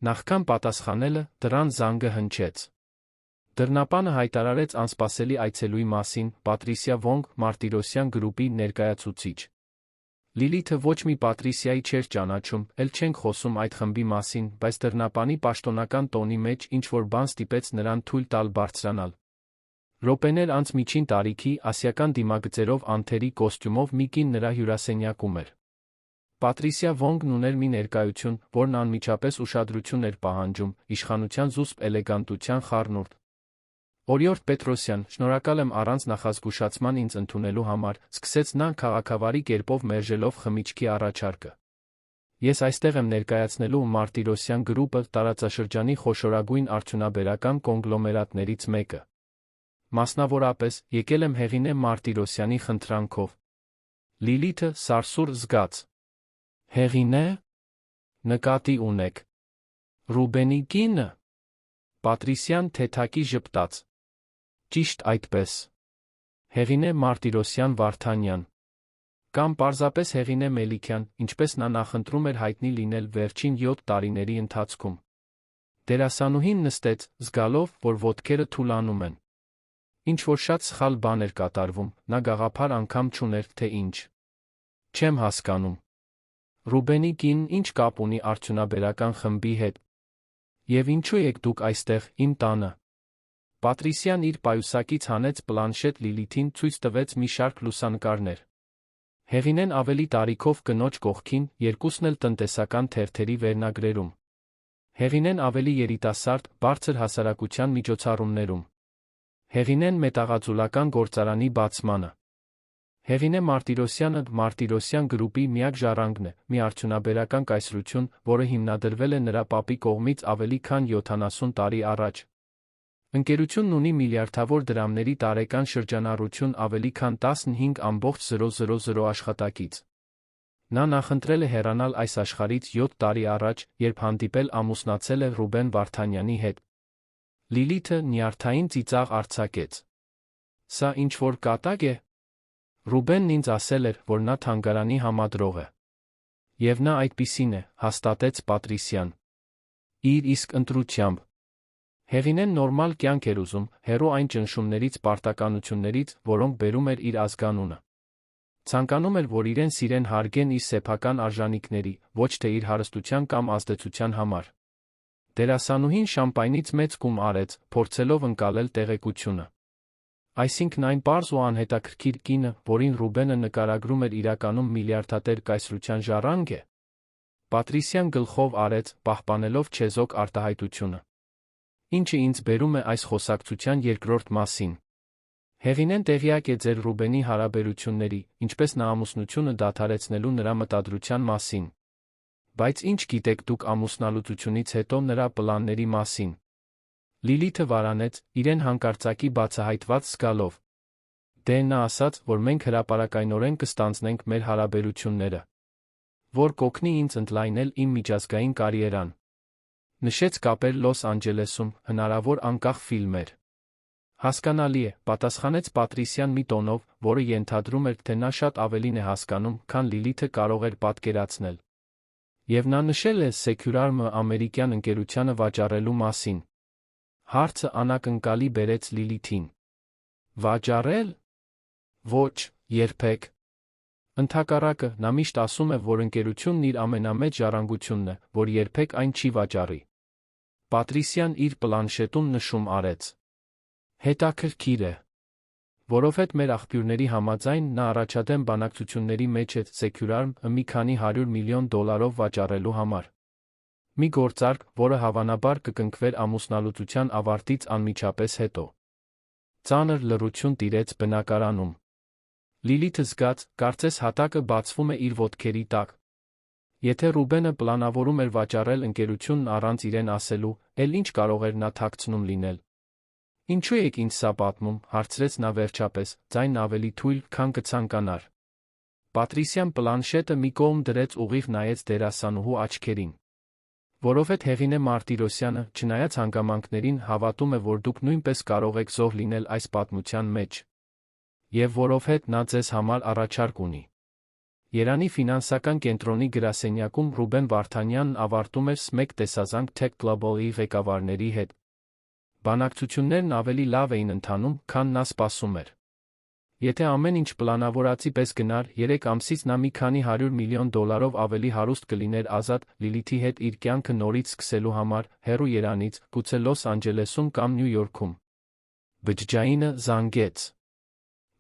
Speaker 1: Նախքան պատասխանելը, դռան զանգը հնչեց։ Դռնապանը հայտարարեց անսպասելի այցելուի մասին, Պատրիսիա Վոնգ, Մարտիրոսյան գրուպի ներկայացուցիչ։ Լիլիթը ոչ մի Պատրիսիայի չէր ճանաչում, էլ չենք խոսում այդ խմբի մասին, բայց դռնապանի պաշտոնական տոնի մեջ ինչ-որ բան ստիպեց նրան թույլ տալ բարձրանալ։ Րոպեներ անց միջին տարիքի, ասիական դիմագծերով անթերի կոստյումով մի կին նրա հյուրասենյակում էր։ Պատրիսիա Վոնգն ուներ մի ներկայություն, որն անմիջապես ուշադրություն էր պահանջում, իշխանության զուսպ էլեգանտության խառնուրդ։ Օրիորդ Պետրոսյան, շնորհակալ եմ առանց նախազգուշացման ինձ ընդունելու համար, սկսեց նա քաղաքավարի կերպով մերժելով խմիչքի առաջարկը։ Ես այստեղ եմ ներկայացնելու Մարտիրոսյան գրուպը, տարածաշրջանի խոշորագույն արդյունաբերական կոնգլոմերատներից մեկը։ Մասնավորապես, եկել եմ Հեղինե Մարտիրոսյանի խնդրանքով։ Լիլիթը սարսուռ զգաց։ Հեղինե՞, նկատի ունեք։ Ռուբենի կինը։ Պատրիսյան թեթակի ժպտաց։ Ճիշտ այդպես։ Հեղինե Մարտիրոսյան Վարդանյան։ Կամ պարզապես Հեղինե Մելիքյան, ինչպես նա նախընտրում էր հայտնի լինել վերջին 7 տարիների ընթացքում։ Դերասանուհին նստեց, զգալով, որ ոտքերը թուլանում են։ Ինչ-որ շատ սխալ բան էր կատարվում, նա գաղափար անգամ չուներ, թե ինչ։ Չեմ հասկանում։ Ռուբենի կինն ինչ կապ ունի արդյունաբերական խմբի հետ։ Եվ ինչու եք դուք այստեղ, իմ տանը։ Պատրիսիան իր պայուսակից հանեց պլանշետ Լիլիթին ցույց տվեց մի շարք լուսանկարներ։ Հեղինեն ավելի տարիքով կնոջ կողքին, երկուսն էլ տնտեսական թերթերի վերնագրերում։ Հեղինեն ավելի երիտասարդ, բարձր հասարակության միջոցառումներում։ Հեղինեն մետաղաձուլական գործարանի բացմանը։ Հեղինե Մարտիրոսյանը Մարտիրոսյան գրուպի միակ ժառանգն է, մի արդյունաբերական կայսրություն, որը հիմնադրվել է նրա պապի կողմից ավելի քան 70 տարի առաջ։ Ընկերությունն ունի միլիարդավոր դրամների տարեկան շրջանառություն ավելի քան 15,000 աշխատակից։ Նա նախընտրել է հեռանալ այս աշխարհից 7 տարի առաջ, երբ հանդիպել ամուսնացել է Ռուբեն Վարդանյանի հետ։ Լիլիթը նյարդային ծիծաղ արձակեց։ Սա ինչ-որ կատակ է։ Ռուբենն ինձ ասել էր, որ նա թանգարանի համադրող է։ Եվ նա այդպիսին է, հաստատեց Պատրիսյան։ Իր իսկ ընտրությամբ։ Հեղինեն նորմալ կյանք էր ուզում, հեռու այն ճնշումներից, պարտականություններից, որոնք բերում էր իր ազգանունը։ Ցանկանում էր, որ իրեն սիրեն հարգեն իր սեփական արժանինքների, ոչ թե իր հարստության կամ ազդեցության համար։ Դերասանուհին շամպայնից մեծ կում արեց, փորձելով ընկալել տեղեկությունը։ Այսինքն այն պարզ ու անհետաքրքիր կինը, որին Ռուբենը նկարագրում էր իրականում միլիարդատեր կայսրության ժառանգ է։ Պատրիսյան գլխով արեց, պահպանելով չեզոք արտահայտությունը։ Ինչը ինձ բերում է այս խոսակցության երկրորդ մասին։ Հեղինեն տեղյակ է ձեր Ռուբենի հարաբերությունների, ինչպես նա ամուսնությունը դադարեցնելու նրա մտադրության մասին։ Բայց ինչ գիտեք դուք ամուսնալուծությունից հետո նրա պլանների մասին։ Լիլիթը վարանեց, իրեն հանկարծակի բացահայտված զգալով։ Դե նա ասաց, որ մենք հրապարակայնորեն կստանձնենք մեր հարաբերությունները, որ կօգնի ինձ ընդլայնել իմ միջազգային կարիերան։ Նշեց կապեր Լոս Անջելեսում, հնարավոր անկախ ֆիլմեր։ Հասկանալի է, պատասխանեց Պատրիսյան մի տոնով, որը ենթադրում էր, թե նա շատ ավելին է հասկանում, քան Լիլիթը կարող էր պատկերացնել։ Եվ նա նշել է Secure-ը ամերիկյան ընկերությանը վաճառելու մասին։ Հարցը անակնկալի բերեց Լիլիթին։ Վաճառել։ Ոչ, երբեք։ Ընդհակառակը, նա միշտ ասում է, որ ընկերությունն իր ամենամեծ ժառանգությունն է, որ երբեք այն չի վաճառի։ Պատրիսյան իր պլանշետում նշում արեց։ Հետաքրքիր է։ Որովհետև մեր աղբյուրների համաձայն նա առաջադեմ բանակցությունների մեջ է Secure-ը մի քանի $100 միլիոն վաճառելու համար։ Մի գործարք, որը հավանաբար կկնքվեր ամուսնալուծության ավարտից անմիջապես հետո։ Ծանր լռություն տիրեց բնակարանում։ Լիլիթը զգաց, կարծես հատակը բացվում է իր ոտքերի տակ։ Եթե Ռուբենը պլանավորում էր վաճառել ընկերությունն առանց իրեն ասելու, էլ ինչ կարող էր նա թաքցնում լինել։ Ինչու եք ինձ սա պատմում, հարցրեց նա վերջապես, ձայնն ավելի թույլ, քան կցանկանար։ Պատրիսյան պլանշետը մի կողմ դրեց ուղիղ նայեց դերասանուհու աչքերին։ Որովհետև Հեղինե Մարտիրոսյանը, չնայած հանգամանքներին, հավատում է, որ դուք նույնպես կարող եք զոհ լինել այս պատմության մեջ։ Եվ որովհետև նա ձեզ համար առաջարկ ունի։ Երանի ֆինանսական կենտրոնի գրասենյակում Ռուբեն Վարդանյանն ավարտում էր SMEC տեսազանք Tech Global-ի ղեկավարների հետ։ Բանակցություններն ավելի լավ էին ընթանում, քան նա սպասում էր։ Եթե ամեն ինչ պլանավորածի պես գնար, 3 ամսից նա մի քանի $100 միլիոն ավելի հարուստ կլիներ ազատ Լիլիթի հետ իր կյանքը նորից սկսելու համար, հեռու Երանից, գուցե Լոս Անջելեսում կամ Նյու Յորքում։ Բջջայինը զանգեց։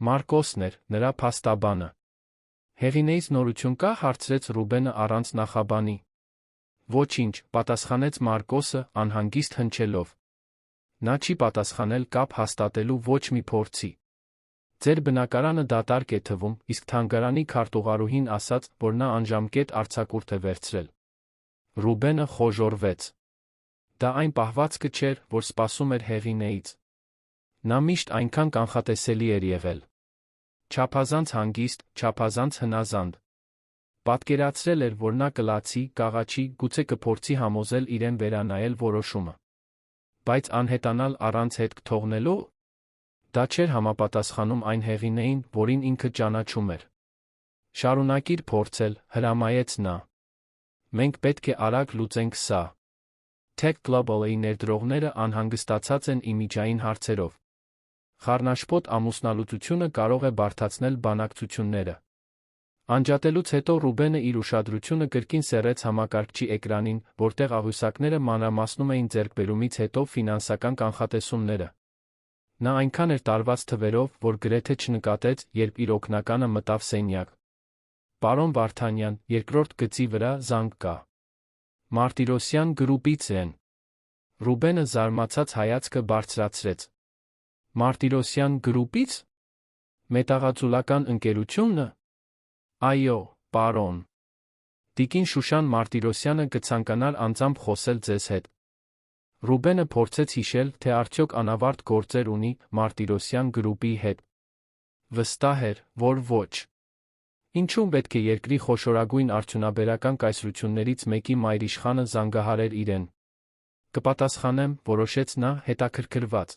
Speaker 1: Մարկոսն էր, նրա փաստաբանը։ Հեղինեից նորություն կա, հարցրեց Ռուբենը առանց նախաբանի։ Ոչինչ, պատասխանեց Մարկոսը, անհանգիստ հնչելով։ Նա չի պատասխանել կապ հաստատելու ոչ մի փորձի։ Ձեր բնակարանը դատարկ է թվում, իսկ թանգարանի քարտուղարուհին ասաց, որ նա անժամկետ արձակուրդ է վերցրել։ Ռուբենը խոժոռվեց։ Դա այն պահվածքը չէր, որ սպասում էր Հեղինեից։ Նա միշտ այնքան կանխատեսելի էր եղել։ Չափազանց հանգիստ, չափազանց հնազանդ։ Պատկերացրել էր, որ նա կլացի, կաղաչի, գուցե կփորձի համոզել իրեն վերանայել որոշումը։ Բայց անհետանալ առանց հետք թողնելու։ Դա չէր համապատասխանում այն Հեղինեին, որին ինքը ճանաչում էր։ Շարունակիր փորձել, հրամայեց նա։ Մենք պետք է արագ լուծենք սա։ Tech Global-ի ներդրողները անհանգստացած են իմիջային հարցերով։ Խառնաշփոթ ամուսնալուծությունը կարող է բարդացնել բանակցությունները։ Անջատելուց հետո Ռուբենը իր ուշադրությունը կրկին սեռեց համակարգչի էկրանին, որտեղ աղյուսակները մանրամասնում էին ձեռքբերումից հետո ֆինանսական կանխատեսումները։ Նա այնքան էր տարված թվերով, որ գրեթե չնկատեց, երբ իր օգնականը մտավ սենյակ։ Պարոն Վարդանյան, երկրորդ գծի վրա զանգ կա։ Մարտիրոսյան գրուպից են։ Ռուբենը զարմացած հայացքը բարձրացրեց։ Մարտիրոսյան գրուպից։ Մետաղաձուլական ընկերությո՞ւնը։ Այո, պարոն։ Տիկին Շուշան Մարտիրոսյանը կցանկանար անձամբ խոսել ձեզ հետ։ Ռուբենը փորձեց հիշել, թե արդյոք անավարտ գործեր ունի Մարտիրոսյան գրուպի հետ։ Վստահ էր, որ ոչ։ Ինչու պետք է երկրի խոշորագույն արդյունաբերական կայսրություններից մեկի մայրիշխանը զանգահարեր իրեն։ Կպատասխանեմ, որոշեց նա հետաքրքրված։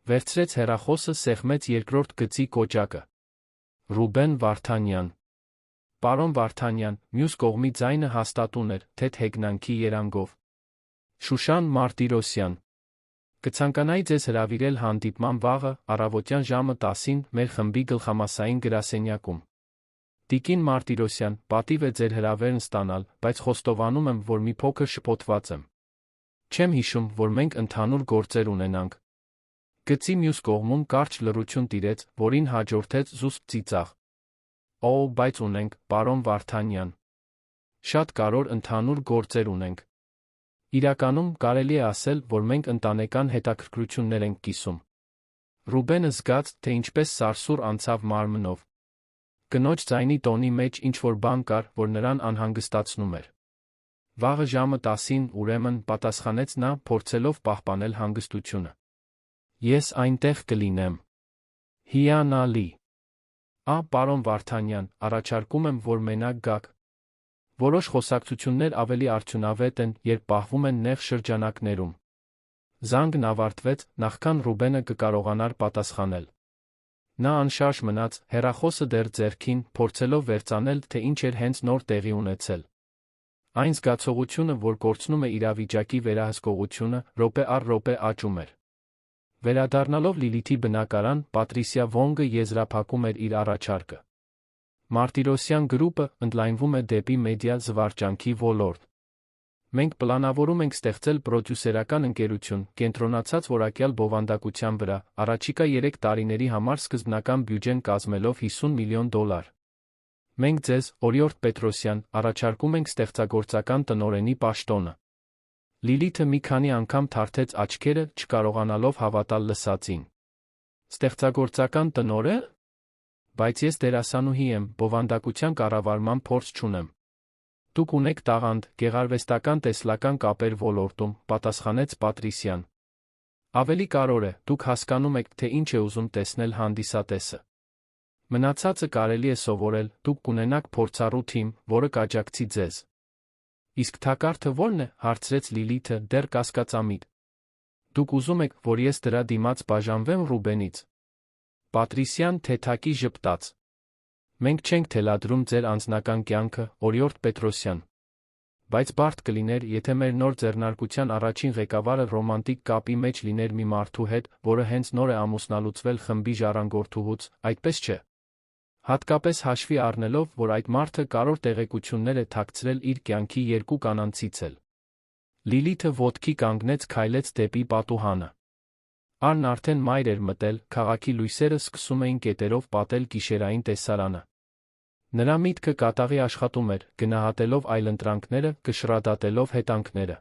Speaker 1: Վերցրեց հեռախոսը, սեղմեց երկրորդ գծի կոճակը։ Ռուբեն Վարդանյան։ Պարոն Վարդանյան, մյուս կողմի ձայնը հաստատուն էր, թեթ հեգնանքի երանգով։ Շուշան Մարտիրոսյան։ Կցանկանայի ձեզ հրավիրել հանդիպման վաղը, առավոտյան ժամը 10-ին, մեր խմբի գլխամասային գրասենյակում։ Տիկին Մարտիրոսյան, պատիվ է ձեր հրավերն ստանալ, բայց խոստովանում եմ, որ մի փոքր շփոթված եմ։ Չեմ հիշում, որ մենք ընդհանուր գործեր ունենանք։ Գծի մյուս կողմում կարճ լռություն տիրեց, որին հաջորդեց զուսպ ծիծաղ։ Օ, բայց ունենք, պարոն Վարդանյան։ Շատ կարևոր ընդհանուր գործեր ունենք։ Իրականում կարելի է ասել, որ մենք ընտանեկան հետաքրքրություններ ենք կիսում։ Ռուբենը զգաց, թե ինչպես սարսուռ անցավ մարմնով։ Կնոջ ձայնի տոնի մեջ ինչ-որ բան կար, որ նրան անհանգստացնում էր։ Վաղը ժամը 10-ին, ուրեմն, պատասխանեց նա, փորձելով պահպանել հանգստությունը։ Ես այնտեղ կլինեմ։ Հիանալի։ Պարոն Վարդանյան, առաջարկում եմ, որ մենակ գաք։ Որոշ խոսակցություններ ավելի արդյունավետ են, երբ պահվում են նեղ շրջանակներում։ Զանգն ավարտվեց, նախքան Ռուբենը կկարողանար պատասխանել։ Նա անշարժ մնաց, հեռախոսը դեռ ձեռքին, փորձելով վերծանել, թե ինչ էր հենց նոր տեղի ունեցել։ Այն զգացողությունը, որ կորցնում է իրավիճակի վերահսկողությունը, րոպե առ րոպե աճում էր։ Վերադառնալով Լիլիթի բնակարան, Պատրիսիա Վոնգը եզրափակում էր իր առաջարկը։ Մարտիրոսյան գրուպը ընդլայնվում է դեպի մեդիա զվարճանքի ոլորտ։ Մենք պլանավորում ենք ստեղծել պրոդյուսերական ընկերություն, կենտրոնացած որակյալ բովանդակության վրա, առաջիկա 3 տարիների համար սկզբնական բյուջեն կազմելով $50 միլիոն։ Մենք ձեզ, Օրիորդ Պետրոսյան, առաջարկում ենք ստեղծագործական տնօրենի պաշտոնը։ Լիլիթը մի քանի անգամ թարթեց աչքերը, չկարողանալով հավատալ լսածին։ Ստեղծագործական տնօրեն։ Բայց ես դերասանուհի եմ, բովանդակության կառավարման փորձ չունեմ։ Դուք ունեք տաղանդ, գեղարվեստական տեսլական կապեր ոլորտում, պատասխանեց Պատրիսյան։ Ավելի կարևոր է, դուք հասկանում եք, թե ինչ է ուզում տեսնել հանդիսատեսը։ Մնացածը կարելի է սովորել, դուք կունենաք փորձառու թիմ, որը կաջակցի ձեզ։ Իսկ թակարդը ո՞րն է, հարցրեց Լիլիթը, դեռ կասկածամիտ։ Դուք ուզում եք, որ ես դրա դիմաց բաժանվեմ Ռուբենից։ Պատրիսյան թեթակի ժպտաց։ Մենք չենք թելադրում ձեր անձնական կյանքը, Օրիորդ Պետրոսյան։ Բայց բարդ կլիներ, եթե մեր նոր ձեռնարկության առաջին ղեկավարը ռոմանտիկ կապի մեջ լիներ մի մարդու հետ, որը հենց նոր է ամուսնալուծվել խմբի ժառանգորդուհուց, այդպես չէ։ Հատկապես հաշվի առնելով, որ այդ մարդը կարևոր տեղեկություններ է թաքցրել իր կյանքի 2 կանանցից էլ։ Լիլիթը ոտքի կանգնեց, քայլեց դեպի պատուհանը։ Արն արդեն մայր էր մտել, քաղաքի լույսերը սկսում էին կետերով պատել գիշերային տեսարանը։ Նրա միտքը կատաղի աշխատում էր, գնահատելով այլընտրանքները, կշռադատելով հետանքները։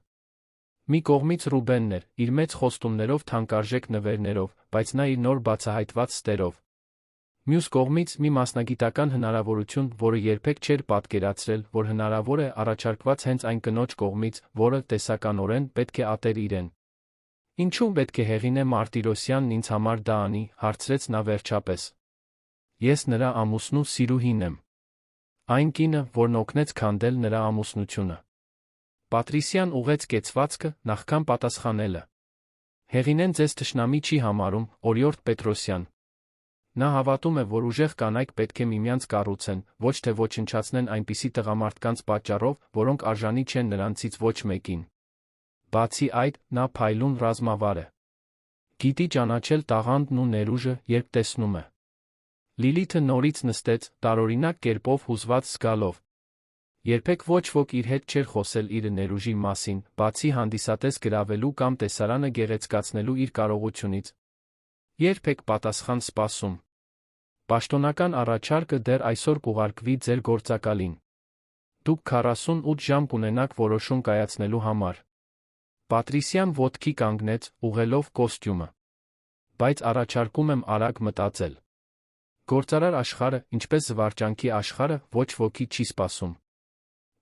Speaker 1: Մի կողմից Ռուբենն էր, իր մեծ խոստումներով, թանկարժեք նվերներով, բայց նա իր նոր բացահայտված ստերով։ Մյուս կողմից մի մասնագիտական հնարավորություն, որը երբեք չէր պատկերացրել, որ հնարավոր է առաջարկված հենց այն կնոջ կողմից, որը տեսականորեն պետք է ատեր իրեն։ Ինչու պետք է Հեղինե Մարտիրոսյանն ինձ համար դա անի, հարցրեց նա վերջապես։ Ես նրա ամուսնու սիրուհին եմ։ Այն կինը, որն օգնեց քանդել նրա ամուսնությունը։ Պատրիսյան ուղեց կեցվածքը, նախքան պատասխանելը։ Հեղինեն ձեզ թշնամի չի համարում, Օրիորդ Պետրոսյան։ Նա հավատում է, որ ուժեղ կանայք պետք է միմյանց կառուցեն, ոչ թե ոչնչացնեն այնպիսի տղամարդկանց պատճառով, որոնք արժանի չեն նրանցից ոչ մեկին։ Բացի այդ, նա փայլուն ռազմավար է։ Գիտի ճանաչել տաղանդն ու ներուժը, երբ տեսնում է։ Լիլիթը նորից նստեց, տարօրինակ կերպով հուզված զգալով։ Երբեք ոչ ոք իր հետ չէր խոսել իր ներուժի մասին, բացի հանդիսատես գրավելու կամ տեսարանը գեղեցկացնելու իր կարողությունից։ Երբ եք պատասխան սպասում։ Պաշտոնական առաջարկը դեռ այսօր կուղարկվի ձեր գործակալին։ Դուք 48 ժամ կունենաք որոշում կայացնելու համար։ Պատրիսիան ոտքի կանգնեց, ուղղելով կոստյումը։ Բայց առաջարկում եմ արագ մտածել։ Գործարար աշխարհը, ինչպես զվարճանքի աշխարհը, ոչ ոքի չի սպասում։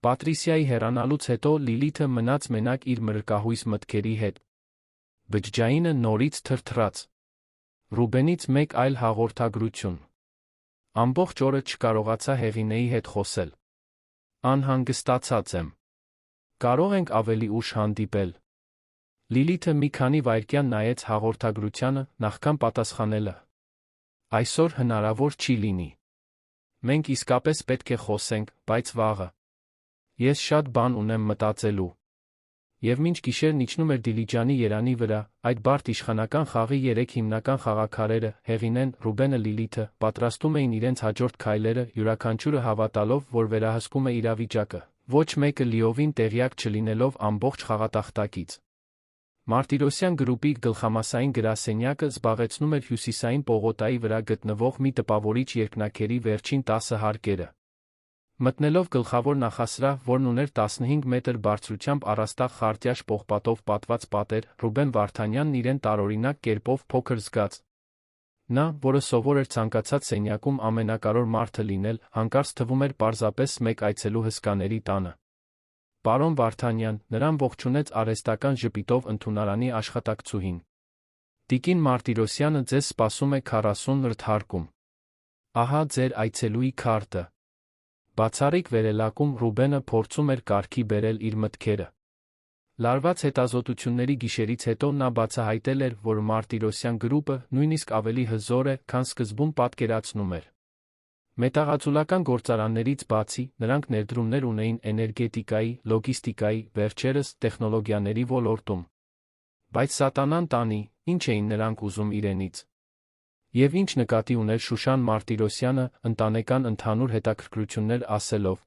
Speaker 1: Պատրիսիայի հեռանալուց հետո Լիլիթը մնաց մենակ իր մրրկահույս մտքերի հետ։ Բջջայինը նորից թրթռաց։ Ռուբենից մեկ այլ հաղորդագրություն։ Ամբողջ օրը չկարողացա Հեղինեի հետ խոսել։ Անհանգստացած եմ։ Կարող ենք ավելի ուշ հանդիպել։ Լիլիթը մի քանի վայրկյան նայեց հաղորդագրությանը, նախքան պատասխանելը։ Այսօր հնարավոր չի լինի։ Մենք իսկապես պետք է խոսենք, բայց վաղը։ Ես շատ բան ունեմ մտածելու։ Եվ մինչ գիշերն իջնում էր Դիլիջանի երանի վրա, այդ բարդ իշխանական խաղի 3 հիմնական խաղաքարերը՝ Հեղինեն, Ռուբենը, Լիլիթը, պատրաստում էին իրենց հաջորդ քայլերը, յուրաքանչյուրը հավատալով, որ վերահսկում է իրավիճակը, ոչ մեկը լիովին տեղյակ չլինելով ամբողջ խաղատախտակից։ Մարտիրոսյան գրուպի գլխամասային գրասենյակը զբաղեցնում էր հյուսիսային պողոտայի վրա գտնվող մի տպավորիչ երկնաքերի վերջին 10 հարկերը։ Մտնելով գլխավոր նախասրահ, որն ուներ 15 մետր բարձրությամբ առաստաղ խարտյաշ պողպատով պատված պատեր, Ռուբեն Վարդանյանն իրեն տարօրինակ կերպով փոքր զգաց։ Նա, որը սովոր էր ցանկացած սենյակում ամենակարևոր մարդը լինել, հանկարծ թվում էր պարզապես մեկ այցելու հսկաների տանը։ Պարոն Վարդանյան, նրան ողջունեց արհեստական ժպիտով ընդունարանի աշխատակցուհին։ Տիկին Մարտիրոսյանը ձեզ սպասում է 40 հարկում։ Ահա ձեր այցելուի քարտը։ Բացառիկ վերելակում Ռուբենը փորձում էր կարգի բերել իր մտքերը։ Լարված հետազոտությունների գիշերից հետո նա բացահայտել էր, որ Մարտիրոսյան գրուպը նույնիսկ ավելի հզոր է, քան սկզբում պատկերացնում էր։ Մետաղաձուլական գործարաններից բացի, նրանք ներդրումներ ունեին էներգետիկայի, լոգիստիկայի, վերջերս տեխնոլոգիաների ոլորտում։ Բայց սատանան տանի, ինչ էին նրանք ուզում իրենից։ Եվ ինչ նկատի ուներ Շուշան Մարտիրոսյանը, ընտանեկան ընդհանուր հետաքրքրություններ ասելով։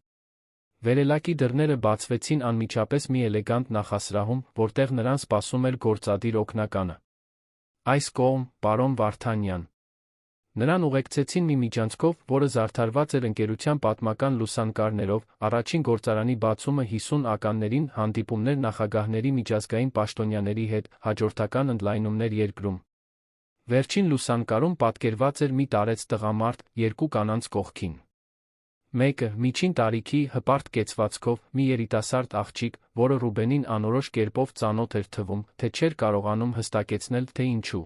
Speaker 1: Վերելակի դռները բացվեցին անմիջապես մի էլեգանտ նախասրահում, որտեղ նրան սպասում էր գործադիր օգնականը։ Այս կողմ, պարոն Վարդանյան։ Նրան ուղեկցեցին մի միջանցքով, որը զարդարված էր ընկերության պատմական լուսանկարներով, առաջին գործարանի բացումը 50 ականներին, հանդիպումներ նախագահների միջազգային պաշտոնյաների հետ, հաջորդական ընդլայնումներ երկրում։ Վերջին լուսանկարում պատկերված էր մի տարեց տղամարդ, երկու կանանց կողքին։ Մեկը, միջին տարիքի, հպարտ կեցվածքով, մի երիտասարդ աղջիկ, որը Ռուբենին անորոշ կերպով ծանոթ էր թվում, թե չէր կարողանում հստակեցնել, թե ինչու։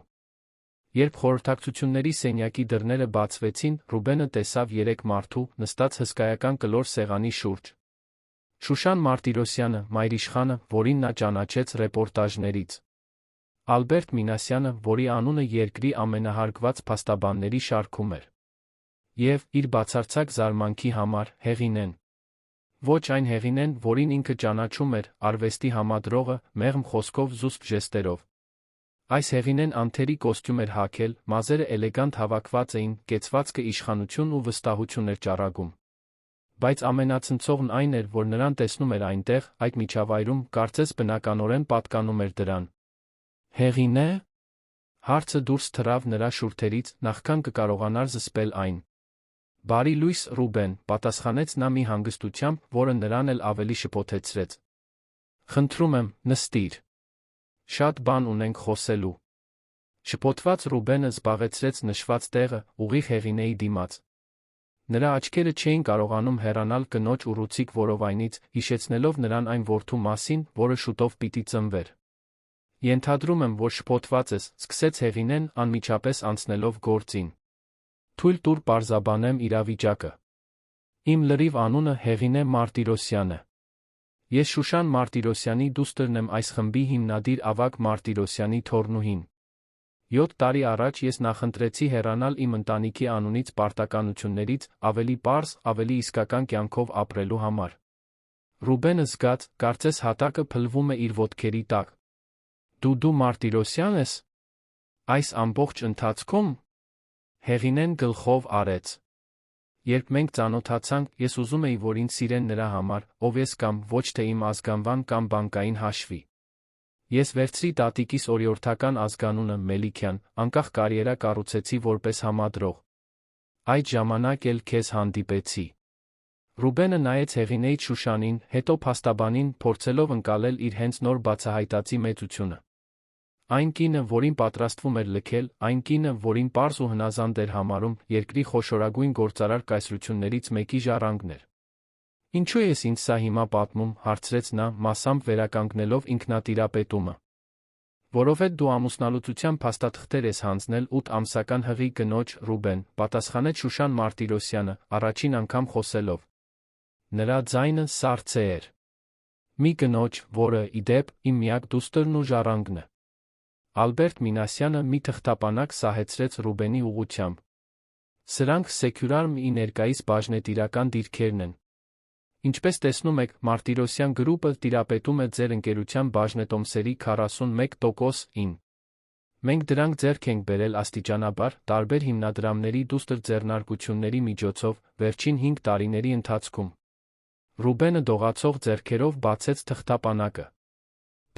Speaker 1: Երբ խորհրդակցությունների սենյակի դռները բացվեցին, Ռուբենը տեսավ 3 մարդու, նստած հսկայական կլոր սեղանի շուրջ։ Շուշան Մարտիրոսյանը, մայրիշխանը, որին նա ճանաչեց ռեպորտաժներից։ Ալբերտ Մինասյանը, որի անունը երկրի ամենահարգված փաստաբանների շարքում էր։ Եվ, իր բացարձակ զարմանքի համար, Հեղինեն։ Ոչ այն Հեղինեն, որին ինքը ճանաչում էր, արվեստի համադրողը, մեղմ խոսքով զուսպ ժեստերով։ Այս Հեղինեն անթերի կոստյում էր հագել, մազերը էլեգանտ հավաքված էին, կեցվածքը իշխանություն ու վստահություն էր ճառագում։ Բայց ամենացնցողն այն էր, որ նրան տեսնում էր այնտեղ, այդ միջավայրում, կարծես բնականորեն պատկանում էր դրան։ Հեղինե՞։ Հարցը դուրս թռավ նրա շուրթերից, նախքան կկարողանար զսպել այն։ Բարի լույս, Ռուբեն, պատասխանեց նա մի հանգստությամբ, որը նրան էլ ավելի շփոթեցրեց։ Խնդրում եմ, նստիր։ Շատ բան ունենք խոսելու։ Շփոթված Ռուբենը զբաղեցրեց նշված տեղը, ուղիղ Հեղինեի դիմաց։ Նրա աչքերը չէին կարողանում հեռանալ կնոջ ուռուցիկ որովայնից, հիշեցնելով նրան այն որդու մասին, որը շուտով պիտի ծնվեր։ Ենթադրում եմ, որ շփոթված ես, սկսեց Հեղինեն, անմիջապես անցնելով գործին։ Թույլ տուր պարզաբանեմ իրավիճակը։ Իմ լրիվ անունը Հեղինե Մարտիրոսյան է։ Ես Շուշան Մարտիրոսյանի դուստրն եմ, այս խմբի հիմնադիր Ավագ Մարտիրոսյանի թոռնուհին։ 7 տարի առաջ ես նախընտրեցի հեռանալ իմ ընտանիքի անունից պարտականություններից, ավելի պարզ, ավելի իսկական կյանքով ապրելու համար։ Ռուբենը զգաց, կարծես հատակը փլվում է իր ոտքերի տակ։ Դու Մարտիրոսյան ես։ Այս ամբողջ ընթացքում Հեղինեն գլխով արեց. Երբ մենք ծանոթացանք, ես ուզում էի, որ ինձ սիրեն նրա համար, ով ես կամ ոչ թե իմ ազգանվան կամ բանկային հաշվի։ Ես վերցրի տատիկիս օրիորդական ազգանունը Մելիքյան, անկախ կարիերա կառուցեցի որպես համադրող։ Այդ ժամանակ էլ քեզ հանդիպեցի։ Ռուբենը նայեց Հեղինեից Շուշանին, հետո փաստաբանին, փորձելով ընկալել իր հենց նոր բացահայտածի մեծությունը։ Այն կինը, որին պատրաստվում էր լքել, այն կինը, որին պարզ ու հնազանդ էր համարում, երկրի խոշորագույն գործարար կայսրություններից մեկի ժառանգն էր։ Ինչու ես ինձ սա հիմա պատմում, հարցրեց նա, մասամբ վերականգնելով ինքնատիրապետումը։ Որովհետև դու ամուսնալուծության փաստաթղթեր ես հանձնել 8 ամսական հղի կնոջ Ռուբեն, պատասխանեց Շուշան Մարտիրոսյանը, առաջին անգամ խոսելով։ Նրա ձայնը սառցե էր։ Մի կնոջ, որը, ի դեպ, իմ միակ դուստրն ու ժառանգն է։ Ալբերտ Մինասյանը մի թղթապանակ սահեցրեց Ռուբենի ուղղությամբ։ Սրանք Securarm-ի ներկայիս բաժնետիրական դիրքերն են։ Ինչպես տեսնում եք, Մարտիրոսյան գրուպը տիրապետում է ձեր ընկերության բաժնետոմսերի 41%-ին։ Մենք դրանք ձեռք ենք բերել աստիճանաբար, տարբեր հիմնադրամների դուստր ձեռնարկությունների միջոցով, վերջին 5 տարիների ընթացքում։ Ռուբենը դողացող ձեռքերով բացեց թղթապանակը։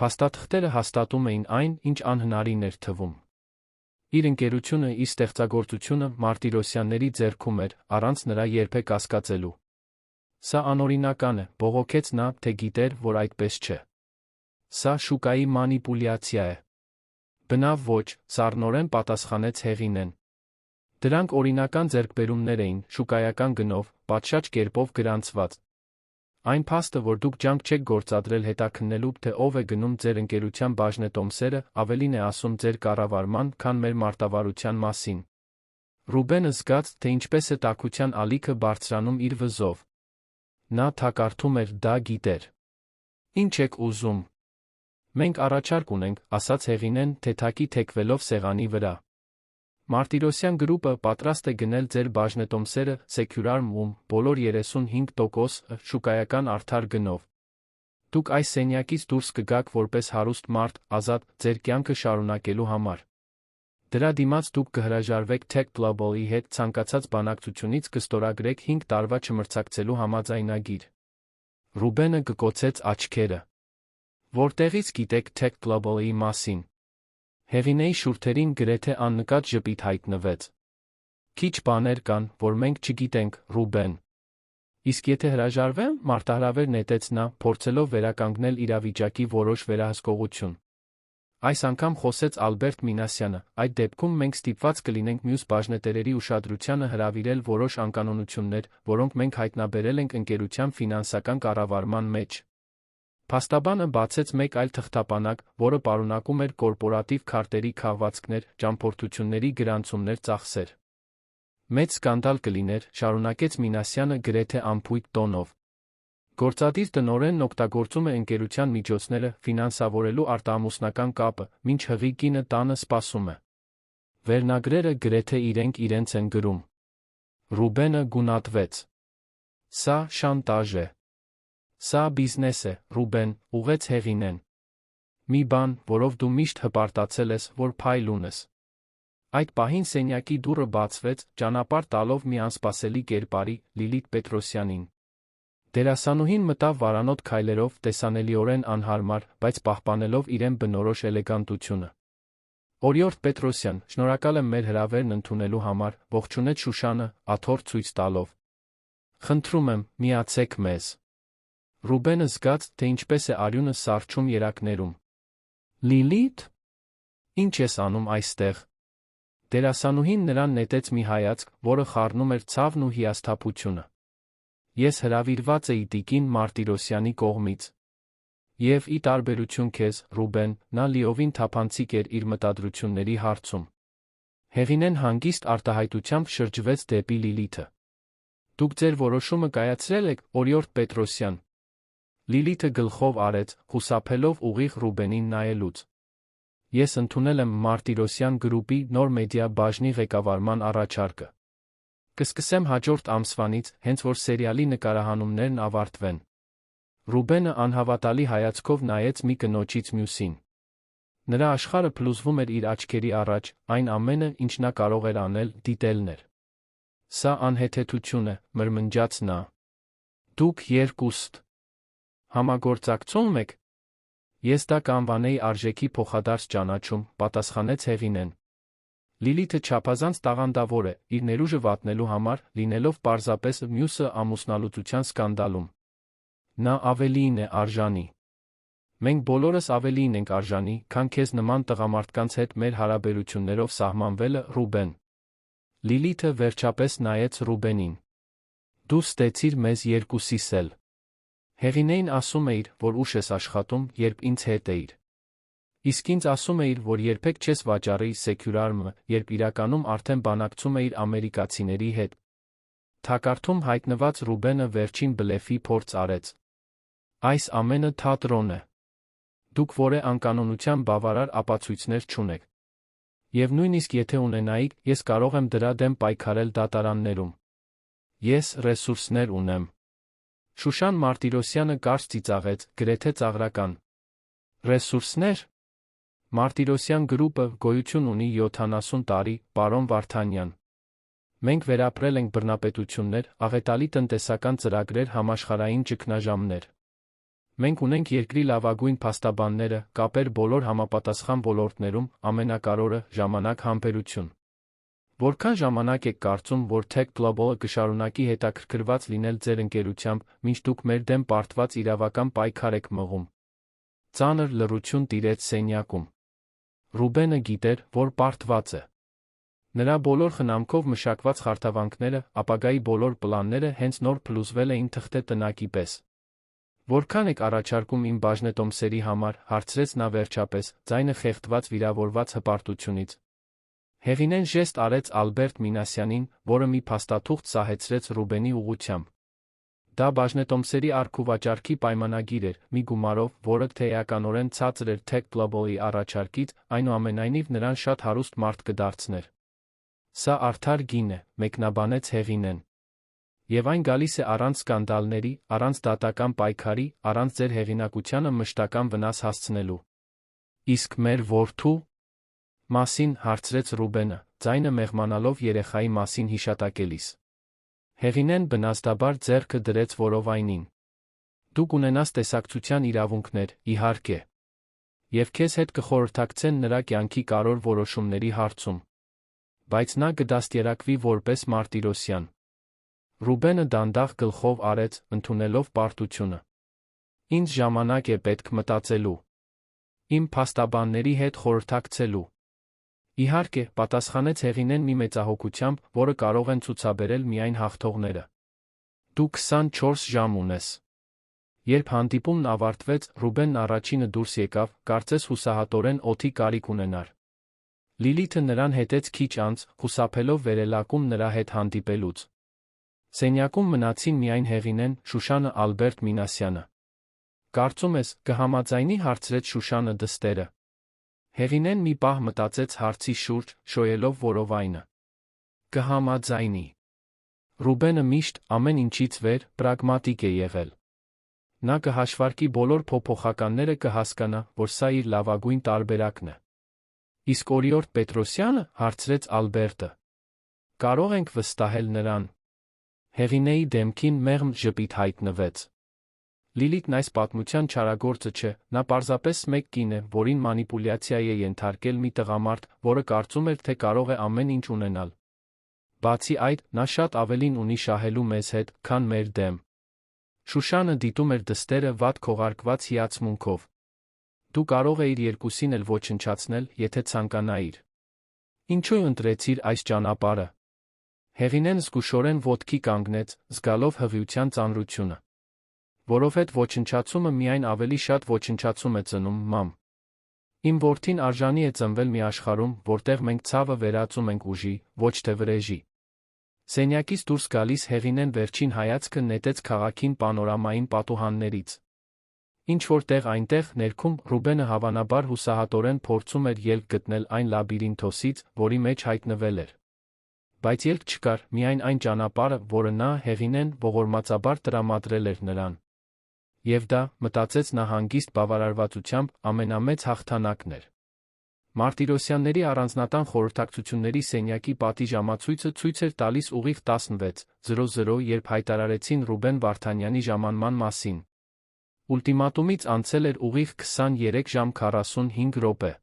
Speaker 1: Փաստաթղթերը հաստատում էին այն, ինչ անհնարին էր թվում։ Իր ընկերությունը, իր ստեղծագործությունը Մարտիրոսյանների ձեռքում էր, առանց նրա երբեք կասկածելու։ Սա անօրինական է, բողոքեց նա, թե գիտեր, որ այդպես չէ։ Սա շուկայի մանիպուլյացիա է։ Բնավ ոչ, սառնորեն պատասխանեց Հեղինեն։ Դրանք օրինական ձեռքբերումներ էին, շուկայական գնով, պատշաճ կերպով գրանցված։ Այն փաստը, որ դուք ջանք չեք գործադրել հետաքննելու, թե ով է գնում ձեր ընկերության բաժնետոմսերը, ավելին է ասում ձեր կառավարման, քան մեր մարտավարության մասին։ Ռուբենը զգաց, թե ինչպես է տաքության ալիքը բարձրանում իր վզով։ Նա թակարդում էր, դա գիտեր։ Ինչ եք ուզում։ Մենք առաջարկ ունենք, ասաց Հեղինեն, թեթակի թեքվելով սեղանի վրա։ Մարտիրոսյան գրուպը պատրաստ է գնել ձեր բաժնետոմսերը Securarm-ում բոլոր 35%-ը շուկայական արդար գնով։ Դուք այս սենյակից դուրս կգաք որպես հարուստ մարդ, ազատ, ձեր կյանքը շարունակելու համար։ Դրա դիմաց դուք կհրաժարվեք Tech Global-ի հետ ցանկացած բանակցությունից կստորագրեք 5 տարվա չմրցակցելու համաձայնագիր։ Ռուբենը կկոցեց աչքերը։ Որտեղից գիտեք Tech Global-ի մասին։ Հեղինեի շուրթերին գրեթե աննկատ ժպիտ հայտնվեց։ Քիչ բաներ կան, որ մենք չգիտենք, Ռուբեն։ Իսկ եթե հրաժարվեմ, մարտահրավեր նետեց նա, փորձելով վերականգնել իրավիճակի որոշ վերահսկողություն։ Այս անգամ խոսեց Ալբերտ Մինասյանը, այդ դեպքում մենք ստիպված կլինենք մյուս բաժնետերերի ուշադրությանը հրավիրել որոշ անկանոնություններ, որոնք մենք հայտնաբերել ենք ընկերության ֆինանսական կառավարման մեջ։ Փաստաբանը բացեց մեկ այլ թղթապանակ, որը պարունակում էր կորպորատիվ քարտերի քաղվածքներ, ճամփորդությունների գրանցումներ ծախսեր։ Մեծ սկանդալ կլիներ, շարունակեց Մինասյանը գրեթե անփույթ տոնով։ Գործադիր տնօրենն օգտագործում է ընկերության միջոցները ֆինանսավորելու արտամուսնական կապը, մինչ հղի կինը տանը սպասում է։ Վերնագրերը գրեթե իրենք իրենց են գրում։ Ռուբենը գունատվեց։ Սա շանտաժ է։ Սա բիզնես է, Ռուբեն, ուղեց Հեղինեն։ Մի բան, որով դու միշտ հպարտացել ես, որ փայլ ունես։ Այդ պահին սենյակի դուռը բացվեց, ճանապարհ տալով մի անսպասելի կերպարի, Լիլիթ Պետրոսյանին։ Դերասանուհին մտավ վարանոտ քայլերով, տեսանելիորեն անհարմար, բայց պահպանելով իրեն բնորոշ էլեգանտությունը։ Օրիորդ Պետրոսյան, շնորհակալ եմ մեր հրավերն ընդունելու համար, ողջունեց Շուշանը, աթոռ ցույց տալով։ Խնդրում եմ, միացեք մեզ։ Ռուբենը զգաց, թե ինչպես է արյունը սառչում երակներում։ Լիլիթ, ինչ ես անում այստեղ։ Դերասանուհին նրան նետեց մի հայացք, որը խառնում էր ցավն ու հիասթափությունը։ Ես հրավիրված էի տիկին Մարտիրոսյանի կողմից։ Եվ ի տարբերություն քեզ, Ռուբեն, նա լիովին թափանցիկ էր իր մտադրությունների հարցում։ Հեղինեն հանգիստ արտահայտությամբ շրջվեց դեպի Լիլիթը։ Դուք ձեր որոշումը կայացրել եք, օրիորդ Պետրոսյան։ Լիլիթը գլխով արեց, խուսափելով ուղիղ Ռուբենին նայելուց։ Ես ընդունել եմ Մարտիրոսյան գրուպի նոր մեդիա բաժնի ղեկավարման առաջարկը։ Կսկսեմ հաջորդ ամսվանից, հենց որ սերիալի նկարահանումներն ավարտվեն։ Ռուբենը անհավատալի հայացքով նայեց մի կնոջից մյուսին։ Նրա աշխարհը փլուզվում էր իր աչքերի առաջ, այն ամենը, ինչ նա կարող էր անել, դիտելն էր։ Սա անհեթեթություն է, մրմնջաց նա։ Դուք երկուստ համագործակցում եք։ Ես դա կանվանեի արժեքի փոխադարձ ճանաչում, պատասխանեց Հեղինեն։ Լիլիթը չափազանց տաղանդավոր է, իր ներուժը վատնելու համար, լինելով պարզապես մյուսը ամուսնալուծության սկանդալում։ Նա ավելիին է արժանի։ Մենք բոլորս ավելիին ենք արժանի, քան քեզ նման տղամարդկանց հետ մեր հարաբերություններով սահմանվելը, Ռուբեն։ Լիլիթը վերջապես նայեց Ռուբենին։ Դու ստեցիր մեզ երկուսիս էլ։ Հեղինեին ասում էիր, որ ուշ ես աշխատում, երբ ինձ հետ էիր։ Իսկ ինձ ասում էիր, որ երբեք չես վաճառի Secure-ը, երբ իրականում արդեն բանակցում էիր ամերիկացիների հետ։ Թակարդում հայտնված Ռուբենը վերջին բլեֆի փորձ արեց։ Այս ամենը թատրոն է։ Դուք որե անկանոնության բավարար ապացույցներ չունեք։ Եվ նույնիսկ եթե ունենայիք, ես կարող եմ դրա դեմ պայքարել դատարաններում։ Ես ռեսուրսներ ունեմ։ Շուշան Մարտիրոսյանը կարճ ծիծաղեց, գրեթե ծաղրական։ Ռեսուրսներ։ Մարտիրոսյան գրուպը գոյություն ունի 70 տարի, պարոն Վարդանյան։ Մենք վերապրել ենք բռնապետություններ, աղետալի տնտեսական ծրագրեր, համաշխարհային ճգնաժամեր։ Մենք ունենք երկրի լավագույն փաստաբանները, կապեր բոլոր համապատասխան ոլորտներում, ամենակարևորը՝ ժամանակ համբերություն։ Որքան ժամանակ եք կարծում, որ Tech Global-ը կշարունակի հետաքրքրված լինել ձեր ընկերությամբ, մինչ դուք մեր դեմ պարտված իրավական պայքար եք մղում։ Ծանր լռություն տիրեց սենյակում։ Ռուբենը գիտեր, որ պարտված է։ Նրա բոլոր խնամքով մշակված խարդավանքները, ապագայի բոլոր պլանները հենց նոր փլուզվել էին թղթե տնակի պես։ Որքան եք առաջարկում իմ բաժնետոմսերի համար, հարցրեց նա վերջապես, ձայնը խեղդված վիրավորված հպարտությունից։ Հեղինեն ժեստ արեց Ալբերտ Մինասյանին, որը մի փաստաթուղթ սահեցրեց Ռուբենի ուղղությամբ։ Դա բաժնետոմսերի առքուվաճառքի պայմանագիր էր, մի գումարով, որը թեականորեն ցածր էր Tech Global-ի առաջարկից, այնուամենայնիվ նրան շատ հարուստ մարդ կդարձներ։ Սա արդար գին է, մեկնաբանեց Հեղինեն։ Եվ այն գալիս է առանց սկանդալների, առանց դատական պայքարի, առանց ձեր հեղինակությանը մշտական վնաս հասցնելու։ Իսկ մեր որդու մասին հարցրեց Ռուբենը, ձայնը մեղմանալով երեխայի մասին հիշատակելիս։ Հեղինեն բնազդաբար ձեռքը դրեց որովայնին։ Դուք ունենաս տեսակցության իրավունքներ, իհարկե։ Եվ քեզ հետ կխորհրդակցեն նրա կյանքի կարևոր որոշումների հարցում։ Բայց նա կդաստիարակվի որպես Մարտիրոսյան։ Ռուբենը դանդաղ գլխով արեց, ընդունելով պարտությունը։ Ինձ ժամանակ է պետք մտածելու։ Իմ փաստաբանների հետ խորհրդակցելու։ Իհարկե, պատասխանեց Հեղինեն մի մեծահոգությամբ, որը կարող են ցուցաբերել միայն հաղթողները։ Դու 24 ժամ ունես։ Երբ հանդիպումն ավարտվեց, Ռուբենն առաջինը դուրս եկավ, կարծես հուսահատորեն օդի կարիք ունենար։ Լիլիթը նրան հետեց քիչ անց, խուսափելով վերելակում նրա հետ հանդիպելուց։ Սենյակում մնացին միայն Հեղինեն, Շուշանը, Ալբերտ Մինասյանը։ Կարծում ես, կհամաձայնի, հարցրեց Շուշանը դստերը։ Հեղինեն մի պահ մտածեց հարցի շուրջ, շոյելով որովայնը։ Կհամաձայնի։ Ռուբենը միշտ, ամեն ինչից վեր, պրագմատիկ է եղել։ Նա կհաշվարկի բոլոր փոփոխականները, կհասկանա, որ սա իր լավագույն տարբերակն է։ Իսկ Օրիորդ Պետրոսյանը, հարցրեց Ալբերտը։ Կարող ենք վստահել նրան։ Հեղինեի դեմքին մեղմ ժպիտ հայտնվեց։ Լիլիթն այս պատմության չարագործը չէ, նա պարզապես մեկ կին է, որին մանիպուլյացիայի է ենթարկել մի տղամարդ, որը կարծում էր, թե կարող է ամեն ինչ ունենալ։ Բացի այդ, նա շատ ավելին ունի շահելու մեզ հետ, քան մեր դեմ։ Շուշանը դիտում էր դստերը վատ քողարկված հիացմունքով։ Դու կարող էիր երկուսին էլ ոչնչացնել, եթե ցանկանայիր։ Ինչու ընտրեցիր այս ճանապարհը։ Հեղինեն զգուշորեն ոտքի կանգնեց, զգալով հղիության ծանրությունը։ Որովհետև ոչնչացումը միայն ավելի շատ ոչնչացում է ծնում, մամ։ Իմ որդին արժանի է ծնվել մի աշխարհում, որտեղ մենք ցավը վերածում ենք ուժի, ոչ թե վրեժի։ Սենյակից դուրս գալիս Հեղինեն վերջին հայացքը նետեց քաղաքին պանորամային պատուհաններից։ Ինչ-որ տեղ այնտեղ, ներքում, Ռուբենը հավանաբար հուսահատորեն փորձում էր ելք գտնել այն լաբիրինթոսից, որի մեջ հայտնվել էր։ Բայց ելք չկար, միայն այն ճանապարհը, որը նա, Հեղինեն, ողորմածաբար տրամադրել էր նրան։ Եվ դա, մտածեց նա հանգիստ բավարարվածությամբ, ամենամեծ հաղթանակն էր։ Մարտիրոսյանների առանձնատան խորհրդակցությունների սենյակի պատիժամացույցը ցույց էր տալիս ուղիղ 16:00, երբ հայտարարեցին Ռուբեն Վարդանյանի ժամանման մասին։ Ուլտիմատումից անցել էր ուղիղ 23 ժամ 45 րոպե։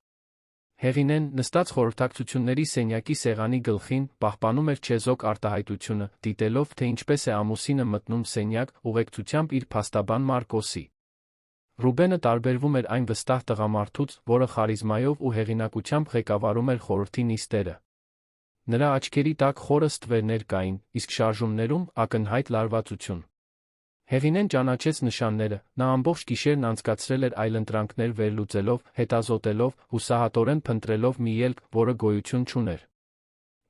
Speaker 1: Հեղինեն, նստած խորհրդակցությունների սենյակի սեղանի գլխին, պահպանում էր չեզոք արտահայտությունը, դիտելով, թե ինչպես է ամուսինը մտնում սենյակ, ուղեկցությամբ իր փաստաբան Մարկոսի։ Ռուբենը տարբերվում էր այն վստահ տղամարդուց, որը խարիզմայով ու հեղինակությամբ ղեկավարում էր խորհրդի նիստերը։ Նրա աչքերի տակ խորը ստվերներ կային, իսկ շարժումներում ակնհայտ լարվածություն։ Հեղինեն ճանաչեց նշանները, նա ամբողջ գիշերն անցկացրել էր այլընտրանքներ վերլուծելով, հետազոտելով, հուսահատորեն փնտրելով մի ելք, որը գոյություն չուներ։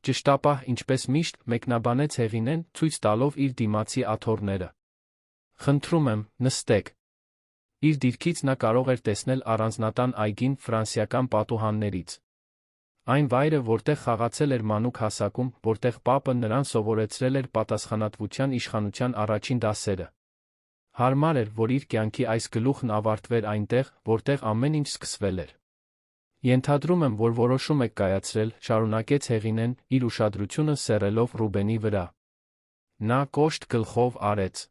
Speaker 1: Ճշտապահ, ինչպես միշտ, մեկնաբանեց Հեղինեն, ցույց տալով իր դիմացի աթոռները։ Խնդրում եմ, նստեք։ Իր դիրքից նա կարող էր տեսնել առանձնատան այգին ֆրանսիական պատուհաններից։ Այն վայրը, որտեղ խաղացել էր մանուկ հասակում, որտեղ պապը նրան սովորեցրել էր պատասխանատվության իշխանության առաջին դասերը։ Հարմար էր, որ իր կյանքի այս գլուխն ավարտվեր այնտեղ, որտեղ ամեն ինչ սկսվել էր։ Ենթադրում եմ, որ որոշում եք կայացրել, շարունակեց Հեղինեն, իր ուշադրությունը սեռելով Ռուբենի վրա։ Նա կոշտ գլխով արեց։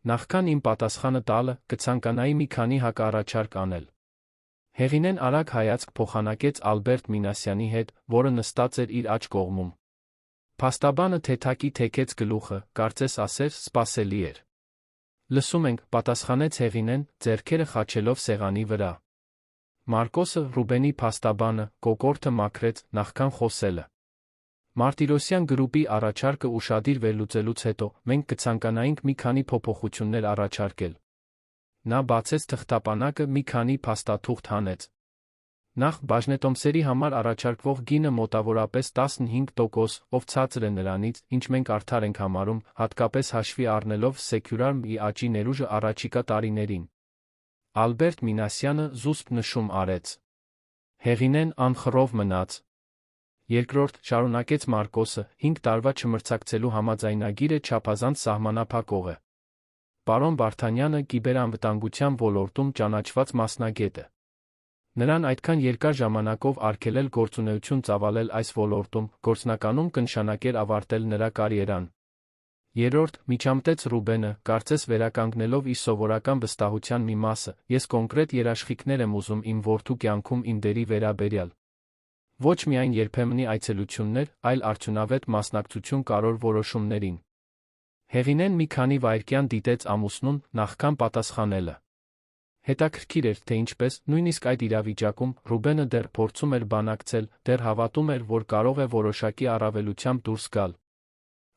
Speaker 1: Նախքան իմ պատասխանը տալը, կցանկանայի մի քանի հակառաջարկ անել։ Հեղինեն արագ հայացք փոխանակեց Ալբերտ Մինասյանի հետ, որը նստած էր իր աջ կողմում։ Փաստաբանը թեթակի թեքեց գլուխը, կարծես ասեր, սպասելի էր։ Լսում ենք, պատասխանեց Հեղինեն, ձեռքերը խաչելով սեղանի վրա։ Մարկոսը, Ռուբենի փաստաբանը, կոկորդը մաքրեց, նախքան խոսելը։ Մարտիրոսյան գրուպի առաջարկը ուշադիր վերլուծելուց հետո, մենք կցանկանայինք մի քանի փոփոխություններ առաջարկել։ Նա բացեց թղթապանակը, մի քանի փաստաթուղթ հանեց։ Նախ, բաժնետոմսերի համար առաջարկվող գինը մոտավորապես 15%, ով ցածր է նրանից, ինչ մենք արդար ենք համարում, հատկապես հաշվի առնելով Securarm-ի աճի ներուժը առաջիկա տարիներին։ Ալբերտ Մինասյանը զուսպ նշում արեց։ Հեղինեն անխռով մնաց։ Երկրորդ, շարունակեց Մարկոսը, 5 տարվա չմրցակցելու համաձայնագիրը չափազանց սահմանափակող է։ Պարոն Վարդանյանը կիբերանվտանգության ոլորտում ճանաչված մասնագետ է։ Նրան այդքան երկար ժամանակով արգելել գործունեություն ծավալել այս ոլորտում, գործնականում կնշանակեր ավարտել նրա կարիերան։ Երրորդ, միջամտեց Ռուբենը, կարծես վերականգնելով իր սովորական վստահության մի մասը, ես կոնկրետ երաշխիքներ եմ ուզում իմ որդու կյանքում իմ դերի վերաբերյալ։ Ոչ միայն երբեմնի այցելություններ, այլ արդյունավետ մասնակցություն կարևոր որոշումներին։ Հեղինեն մի քանի վայրկյան դիտեց ամուսնուն, նախքան պատասխանելը։ Հետաքրքիր էր, թե ինչպես, նույնիսկ այդ իրավիճակում, Ռուբենը դեռ փորձում էր բանակցել, դեռ հավատում էր, որ կարող է որոշակի առավելությամբ դուրս գալ։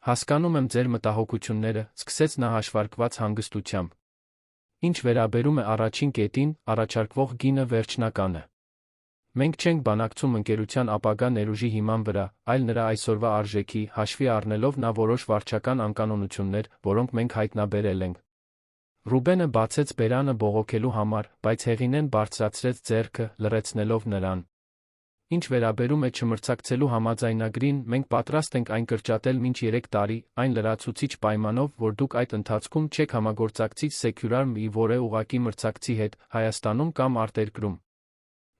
Speaker 1: Հասկանում եմ ձեր մտահոգությունները, սկսեց նա հաշվարկված հանգստությամբ։ Ինչ վերաբերում է առաջին կետին, առաջարկվող գինը վերջնական է։ Մենք չենք բանակցում ընկերության ապագա ներուժի հիման վրա, այլ նրա այսօրվա արժեքի, հաշվի առնելով նա որոշ վարչական անկանոնություններ, որոնք մենք հայտնաբերել ենք։ Ռուբենը բացեց բերանը բողոքելու համար, բայց Հեղինեն բարձրացրեց ձեռքը, լռեցնելով նրան։ Ինչ վերաբերում է չմրցակցելու համաձայնագրին, մենք պատրաստ ենք այն կրճատել մինչ 3 տարի, այն լրացուցիչ պայմանով, որ դուք այդ ընթացքում չեք համագործակցի Securarm-ի որևէ ուղղակի մրցակցի հետ, Հայաստանում կամ արտերկրում։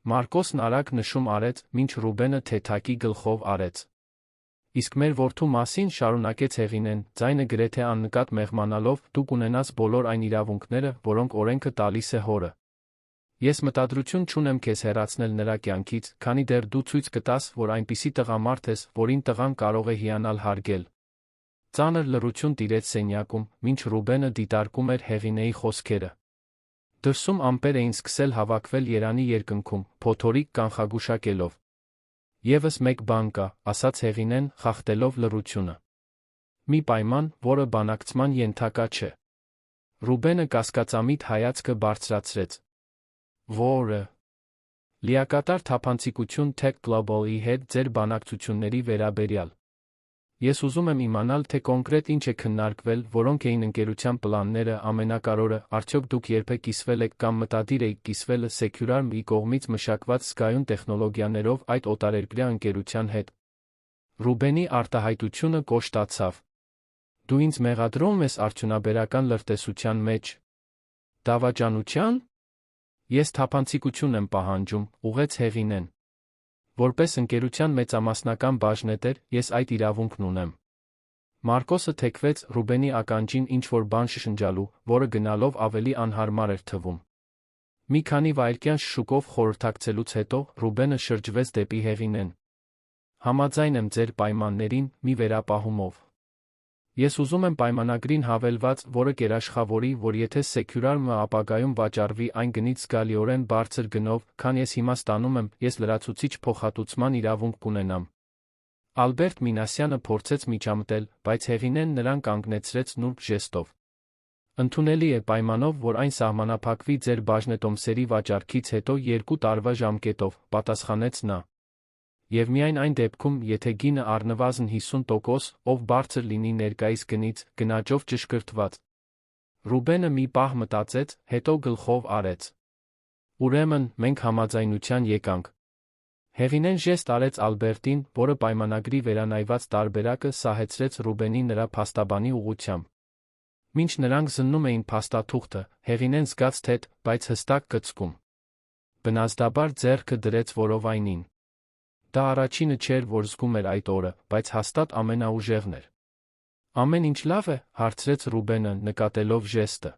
Speaker 1: Մարկոսն արագ նշում արեց, մինչ Ռուբենը թեթակի գլխով արեց։ Իսկ մեր որդու մասին, շարունակեց Հեղինեն, ձայնը գրեթե աննկատ մեղմանալով, դուք ունենաս բոլոր այն իրավունքները, որոնք օրենքը տալիս է հորը։ Ես մտադրություն չունեմ քեզ հեռացնել նրա կյանքից, քանի դեռ դու ցույց կտաս, որ այնպիսի տղամարդ ես, որին տղան կարող է հիանալ հարգել։ Ծանր լռություն տիրեց սենյակում, մինչ Ռուբենը դիտարկում էր Հեղինեի խոսքերը։ Դրսում ամպեր էին սկսել հավաքվել Երանի երկնքում, փոթորիկ կանխագուշակելով։ Եվս մեկ բան կա, ասաց Հեղինեն, խախտելով լռությունը։ Մի պայման, որը բանակցման ենթակա չէ։ Ռուբենը կասկածամիտ հայացքը բարձրացրեց։ Որը։ Լիակատար թափանցիկություն Tech Global-ի հետ ձեր բանակցությունների վերաբերյալ։ Ես ուզում եմ իմանալ, թե կոնկրետ ինչ է քննարկվել, որոնք էին ընկերության պլանները, ամենակարևորը, արդյոք դուք երբեք կիսվել եք կամ մտադիր եք կիսվելը Securarm-ի կողմից մշակված զգայուն տեխնոլոգիաներով այդ օտարերկրյա ընկերության հետ։ Ռուբենի արտահայտությունը կոշտացավ։ Դու ինձ մեղադրում ես արդյունաբերական լրտեսության մեջ։ Դավաճանության։ Ես թափանցիկություն եմ պահանջում, ուղղեց Հեղինեն։ Որպես ընկերության մեծամասնական բաժնետեր ես այդ իրավունքն ունեմ։ Մարկոսը թեքվեց Ռուբենի ականջին ինչ-որ բան շշնջալու, որը գնալով ավելի անհարմար էր թվում։ Մի քանի վայրկյան շշուկով խորհրդակցելուց հետո Ռուբենը շրջվեց դեպի Հեղինեն։ Համաձայն եմ ձեր պայմաններին, մի վերապահումով։ Ես ուզում եմ պայմանագրին հավելված, որը կերաշխավորի, որ եթե Secure-ը ապագայում վաճառվի այն գնից զգալիորեն բարձր գնով, քան ես հիմա ստանում եմ, ես լրացուցիչ փոխհատուցման իրավունք կունենամ։ Ալբերտ Մինասյանը փորձեց միջամտել, բայց Հեղինեն նրան կանգնեցրեց նուրբ ժեստով։ Ընդունելի է պայմանով, որ այն սահմանափակվի ձեր բաժնետոմսերի վաճառքից հետո 2 տարվա ժամկետով, պատասխանեց նա։ Եվ միայն այն դեպքում, եթե գինը առնվազն 50%, ով բարձր լինի ներկայիս գնից, գնաճով ճշգրտված։ Ռուբենը մի պահ մտածեց, հետո գլխով արեց։ Ուրեմն, մենք համաձայնության եկանք։ Հեղինեն ժեստ արեց Ալբերտին, որը պայմանագրի վերանայված տարբերակը սահեցրեց Ռուբենի նրա փաստաբանի ուղղությամբ։ Մինչ նրանք զննում էին փաստաթուղթը, Հեղինեն զգաց թեթ, բայց հստակ կծկում։ Բնազդաբար ձեռքը դրեց որովայնին։ Դա առաջինը չէր, որ զգում էր այդ օրը, բայց հաստատ ամենաուժեղն էր։ Ամեն ինչ լավ է, հարցրեց Ռուբենը, նկատելով ժեստը։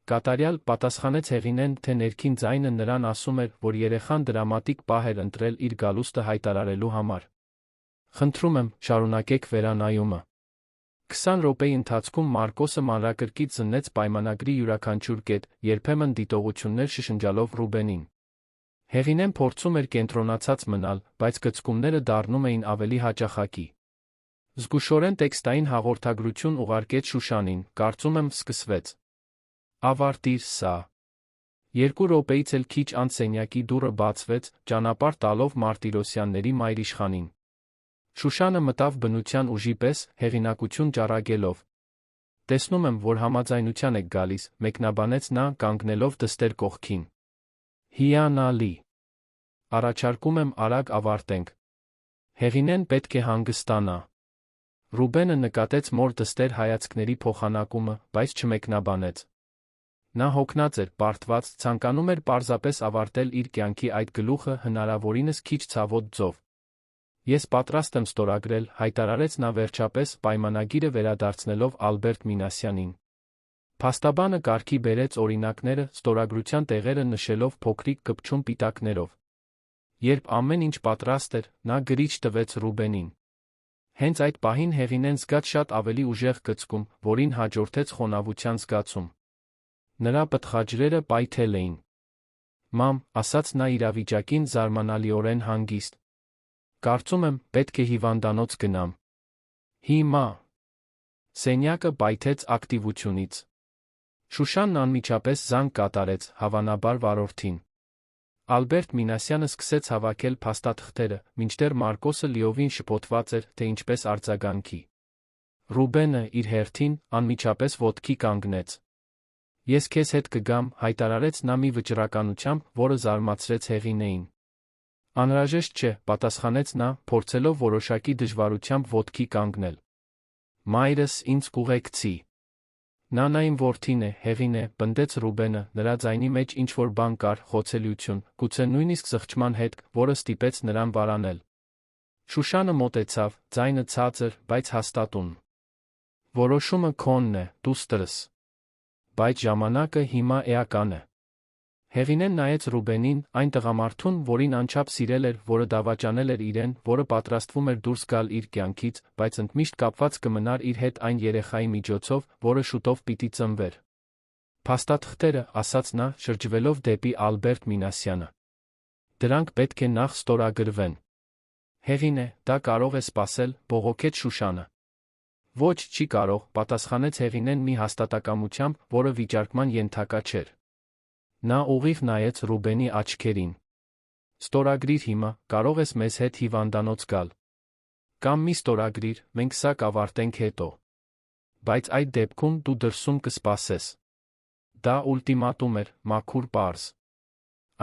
Speaker 1: Կատարյալ, պատասխանեց Հեղինեն, թե ներքին ձայնը նրան ասում էր, որ երեխան դրամատիկ պահ էր ընտրել իր գալուստը հայտարարելու համար։ Խնդրում եմ, շարունակեք վերանայումը։ 20 րոպեի ընթացքում Մարկոսը մանրակրկիտ զննեց պայմանագրի յուրաքանչյուր կետ, երբեմն դիտողություններ շշնջալով Ռուբենին։ Հեղինեն փորձում էր կենտրոնացած մնալ, բայց գծկումները դառնում էին ավելի հաճախակի։ Զգուշորեն տեքստային հաղորդագրություն ուղարկեց Շուշանին, կարծում եմ սկսվեց։ Ավարտիր սա։ 2 րոպեից էլ քիչ անց սենյակի դուռը բացվեց, ճանապարհ տալով Մարտիրոսյանների մայրիշխանին։ Շուշանը մտավ բնության ուժի պես, հեղինակություն ճառագելով։ Տեսնում եմ, որ համաձայնության եք գալիս, մեկնաբանեց նա, կանգնելով դստեր կողքին։ Հիանալի։ Առաջարկում եմ արագ ավարտենք։ Հեղինեն պետք է հանգստանա։ Ռուբենը նկատեց մոր դստեր հայացքների փոխանակումը, բայց չմեկնաբանեց։ Նա հոգնած էր, պարտված, ցանկանում էր պարզապես ավարտել իր կյանքի այդ գլուխը հնարավորինս քիչ ցավոտ ձով։ Ես պատրաստ եմ ստորագրել, հայտարարեց նա վերջապես, պայմանագիրը վերադարձնելով Ալբերտ Մինասյանին։ Փաստաբանը կարգի բերեց օրինակները, ստորագրության տեղերը նշելով փոքրիկ կպչուն պիտակներով։ Երբ ամեն ինչ պատրաստ էր, նա գրիչ տվեց Ռուբենին։ Հենց այդ պահին Հեղինեն զգաց շատ ավելի ուժեղ գծկում, որին հաջորդեց խոնավության զգացում։ Նրա պտղաջրերը պայթել էին։ Մամ, ասաց նա իրավիճակին զարմանալիորեն հանգիստ։ Կարծում եմ, պետք է հիվանդանոց գնամ։ Հիմա։ Սենյակը պայթեց ակտիվությունից։ Շուշանն անմիջապես զանգ կատարեց, հավանաբար վարորդին։ Ալբերտ Մինասյանը սկսեց հավաքել փաստաթղթերը, մինչդեռ Մարկոսը լիովին շփոթված էր, թե ինչպես արձագանքի։ Ռուբենը, իր հերթին, անմիջապես ոտքի կանգնեց։ Ես քեզ հետ կգամ, հայտարարեց նա մի վճռականությամբ, որը զարմացրեց Հեղինեին։ Անհրաժեշտ չէ, պատասխանեց նա, փորձելով որոշակի դժվարությամբ ոտքի կանգնել։ Մայրս ինձ կուղեկցի։ Նա իմ որդին է, Հեղինե, պնդեց Ռուբենը, նրա ձայնի մեջ ինչ-որ բան կար, խոցելիություն, գուցե նույնիսկ զղջման հետք, որը ստիպեց նրան վարանել։ Շուշանը մոտեցավ, ձայնը ցածր, բայց հաստատուն։ Որոշումը քոնն է, դուստրս։ Բայց ժամանակը հիմա էական է։ Հեղինեն նայեց Ռուբենին, այն տղամարդուն, որին անչափ սիրել էր, որը դավաճանել էր իրեն, որը պատրաստվում էր դուրս գալ իր կյանքից, բայց ընդմիշտ կապված կմնար իր հետ այն երեխայի միջոցով, որը շուտով պիտի ծնվեր։ Փաստաթղթերը, ասաց նա, շրջվելով դեպի Ալբերտ Մինասյանը։ Դրանք պետք է նախ ստորագրվեն։ Հեղինե, դա կարող է սպասել, բողոքեց Շուշանը։ Ոչ, չի կարող, պատասխանեց Հեղինեն մի հաստատակամությամբ, որը վիճարկման ենթակա չէր։ Նա ուղիղ նայեց Ռուբենի աչքերին։ Ստորագրիր հիմա, կարող ես մեզ հետ հիվանդանոց գալ։ Կամ մի ստորագրիր, մենք սա կավարտենք հետո։ Բայց այդ դեպքում դու դրսում կսպասես։ Դա ուլտիմատում էր, մաքուր պարզ։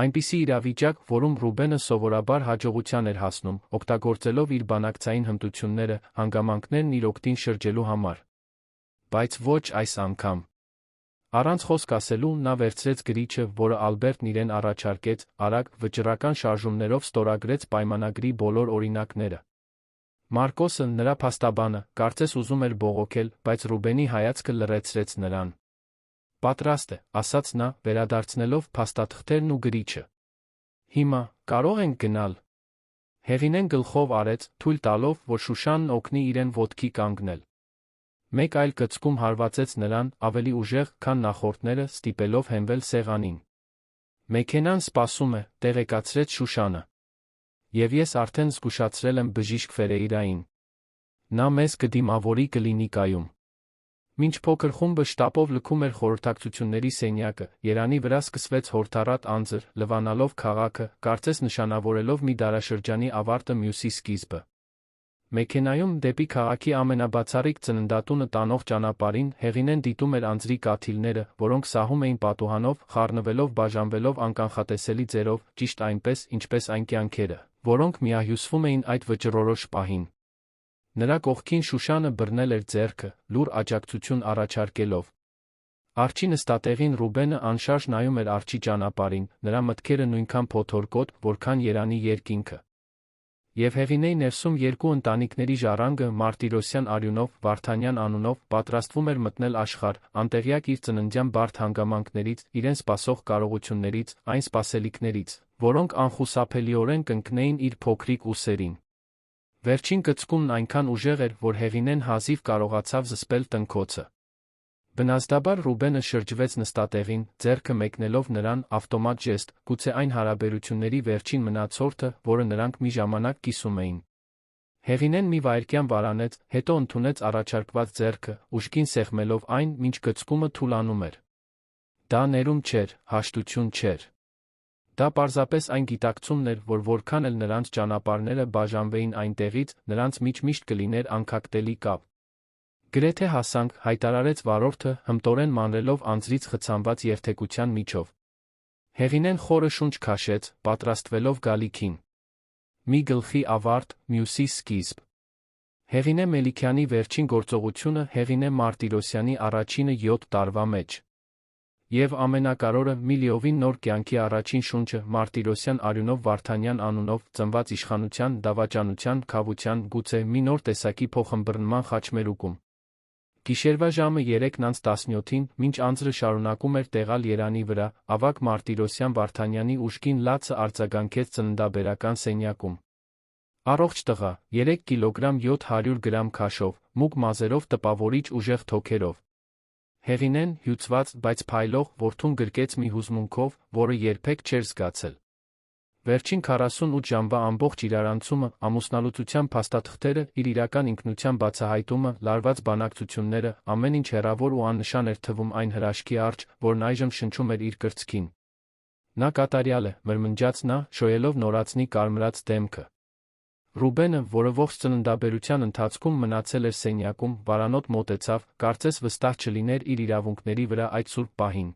Speaker 1: Այնպիսի իրավիճակ, որում Ռուբենը սովորաբար հաջողության էր հասնում, օգտագործելով իր բանակցային հմտությունները, հանգամանքներն իր օգտին շրջելու համար։ Բայց ոչ այս անգամ։ Առանց խոսք ասելու նա վերցրեց գրիչը, որը Ալբերտն իրեն առաջարկեց, արագ, վճռական շարժումներով ստորագրեց պայմանագրի բոլոր օրինակները։ Մարկոսը, նրա փաստաբանը, կարծես ուզում էր բողոքել, բայց Ռուբենի հայացքը լռեցրեց նրան։ Պատրաստ է, ասաց նա, վերադարձնելով փաստաթղթերն ու գրիչը։ Հիմա, կարող ենք գնալ։ Հեղինեն գլխով արեց, թույլ տալով, որ Շուշանն օգնի իրեն ոտքի կանգնել։ Մեկ այլ կծկում հարվածեց նրան, ավելի ուժեղ, քան նախորդները, ստիպելով հենվել սեղանին։ Մեքենան սպասում է, տեղեկացրեց Շուշանը։ Եվ ես արդեն զգուշացրել եմ բժիշկ Ֆերեյրային։ Նա մեզ կդիմավորի կլինիկայում։ Մինչ փոքր խումբը շտապով լքում էր խորհրդակցությունների սենյակը, Երանի վրա սկսվեց հորդառատ անձր, լվանալով քաղաքը, կարծես նշանավորելով մի դարաշրջանի ավարտը մյուսի սկիզբը։ Մեքենայում դեպի քաղաքի ամենաբացառիկ ծննդատունը տանող ճանապարհին Հեղինեն դիտում էր անձրի կաթիլները, որոնք սահում էին պատուհանով, խառնվելով բաժանվելով անկանխատեսելի ձևով, ճիշտ այնպես, ինչպես այն կյանքերը, որոնք միահյուսվում էին այդ վճռորոշ պահին։ Նրա կողքին Շուշանը բռնել էր ձեռքը, լուր աջակցություն առաջարկելով։ Արջի նստատեղին Ռուբենը անշարժ նայում էր արջի ճանապարհին, նրա մտքերը նույնքան փոթորկոտ, որքան Երանի երկինքը։ Եվ Հեղինեի ներսում երկու ընտանիքների ժառանգը Մարտիրոսյան արյունով, Վարդանյան անունով, պատրաստվում էր մտնել աշխարհ, անտեղյակ իր ծննդյան բարդ հանգամանքներից, իրեն սպասող կարողություններից, այն սպասելիքներից, որոնք անխուսափելիորեն կընկնեին իր փոքրիկ ուսերին։ Վերջին կծկումն այնքան ուժեղ էր, որ Հեղինեն հազիվ կարողացավ զսպել տնքոցը։ Բնազդաբար Ռուբենը շրջվեց նստատեղին, ձեռքը մեկնելով նրան, ավտոմատ ժեստ, գուցե այն հարաբերությունների վերջին մնացորդը, որը նրանք մի ժամանակ կիսում էին։ Հեղինեն մի վայրկյան վարանեց, հետո ընդունեց առաջարկված ձեռքը, ուժգին սեղմելով այն, մինչ գծկումը թուլանում էր։ Դա ներում չէր, հաշտություն չէր։ Դա պարզապես այն գիտակցումն էր, որ որքան էլ նրանց ճանապարհները բաժանվեին այնտեղից, նրանց մեջ միշտ կլիներ անքակտելի կապ։ Գրեթե հասանք, հայտարարեց վարորդը, հմտորեն մանրելով անձրից խցանված երթեկության միջով։ Հեղինեն խորը շունչ քաշեց, պատրաստվելով գալիքին։ Մի գլխի ավարտ, մյուսի սկիզբ։ Հեղինե Մելիքյանի վերջին գործողությունը, Հեղինե Մարտիրոսյանի առաջինը 7 տարվա մեջ։ Եվ ամենակարևորը, մի լիովին նոր կյանքի առաջին շունչը, Մարտիրոսյան արյունով Վարդանյան անունով, ծնված իշխանության, դավաճանության, քավության, գուցե մի նոր տեսակի փոխըմբռնման խաչմերուկում։ Գիշերվա ժամը 3:17-ին, մինչ անձրը շարունակում էր տեղալ Երանի վրա, ավագ Մարտիրոսյան Վարդանյանի ուժգին լացը արձագանքեց ծննդաբերական սենյակում։ Առողջ տղա, 3 կիլոգրամ 700 գրամ քաշով, մուգ մազերով տպավորիչ ուժեղ թոքերով։ Հեղինեն, հյուծված, բայց փայլող, որդուն գրկեց մի հուզմունքով, որը երբեք չէր զգացել։ Վերջին 48 ժամվա ամբողջ իրարանցումը, ամուսնալուծության փաստաթղթերը, իր իրական ինքնության բացահայտումը, լարված բանակցությունները, ամեն ինչ հեռավոր ու աննշան էր թվում այն հրաշքի առջ, որն այժմ շնչում էր իր կրծքին։ Նա կատարյալ է, մրմնջաց նա, շոյելով նորածնի կարմրած դեմքը։ Ռուբենը, որը ողջ ծննդաբերության ընթացքում մնացել էր սենյակում, վարանոտ մոտեցավ, կարծես վստահ չլիներ իր իրավունքների վրա այդ սուրբ պահին։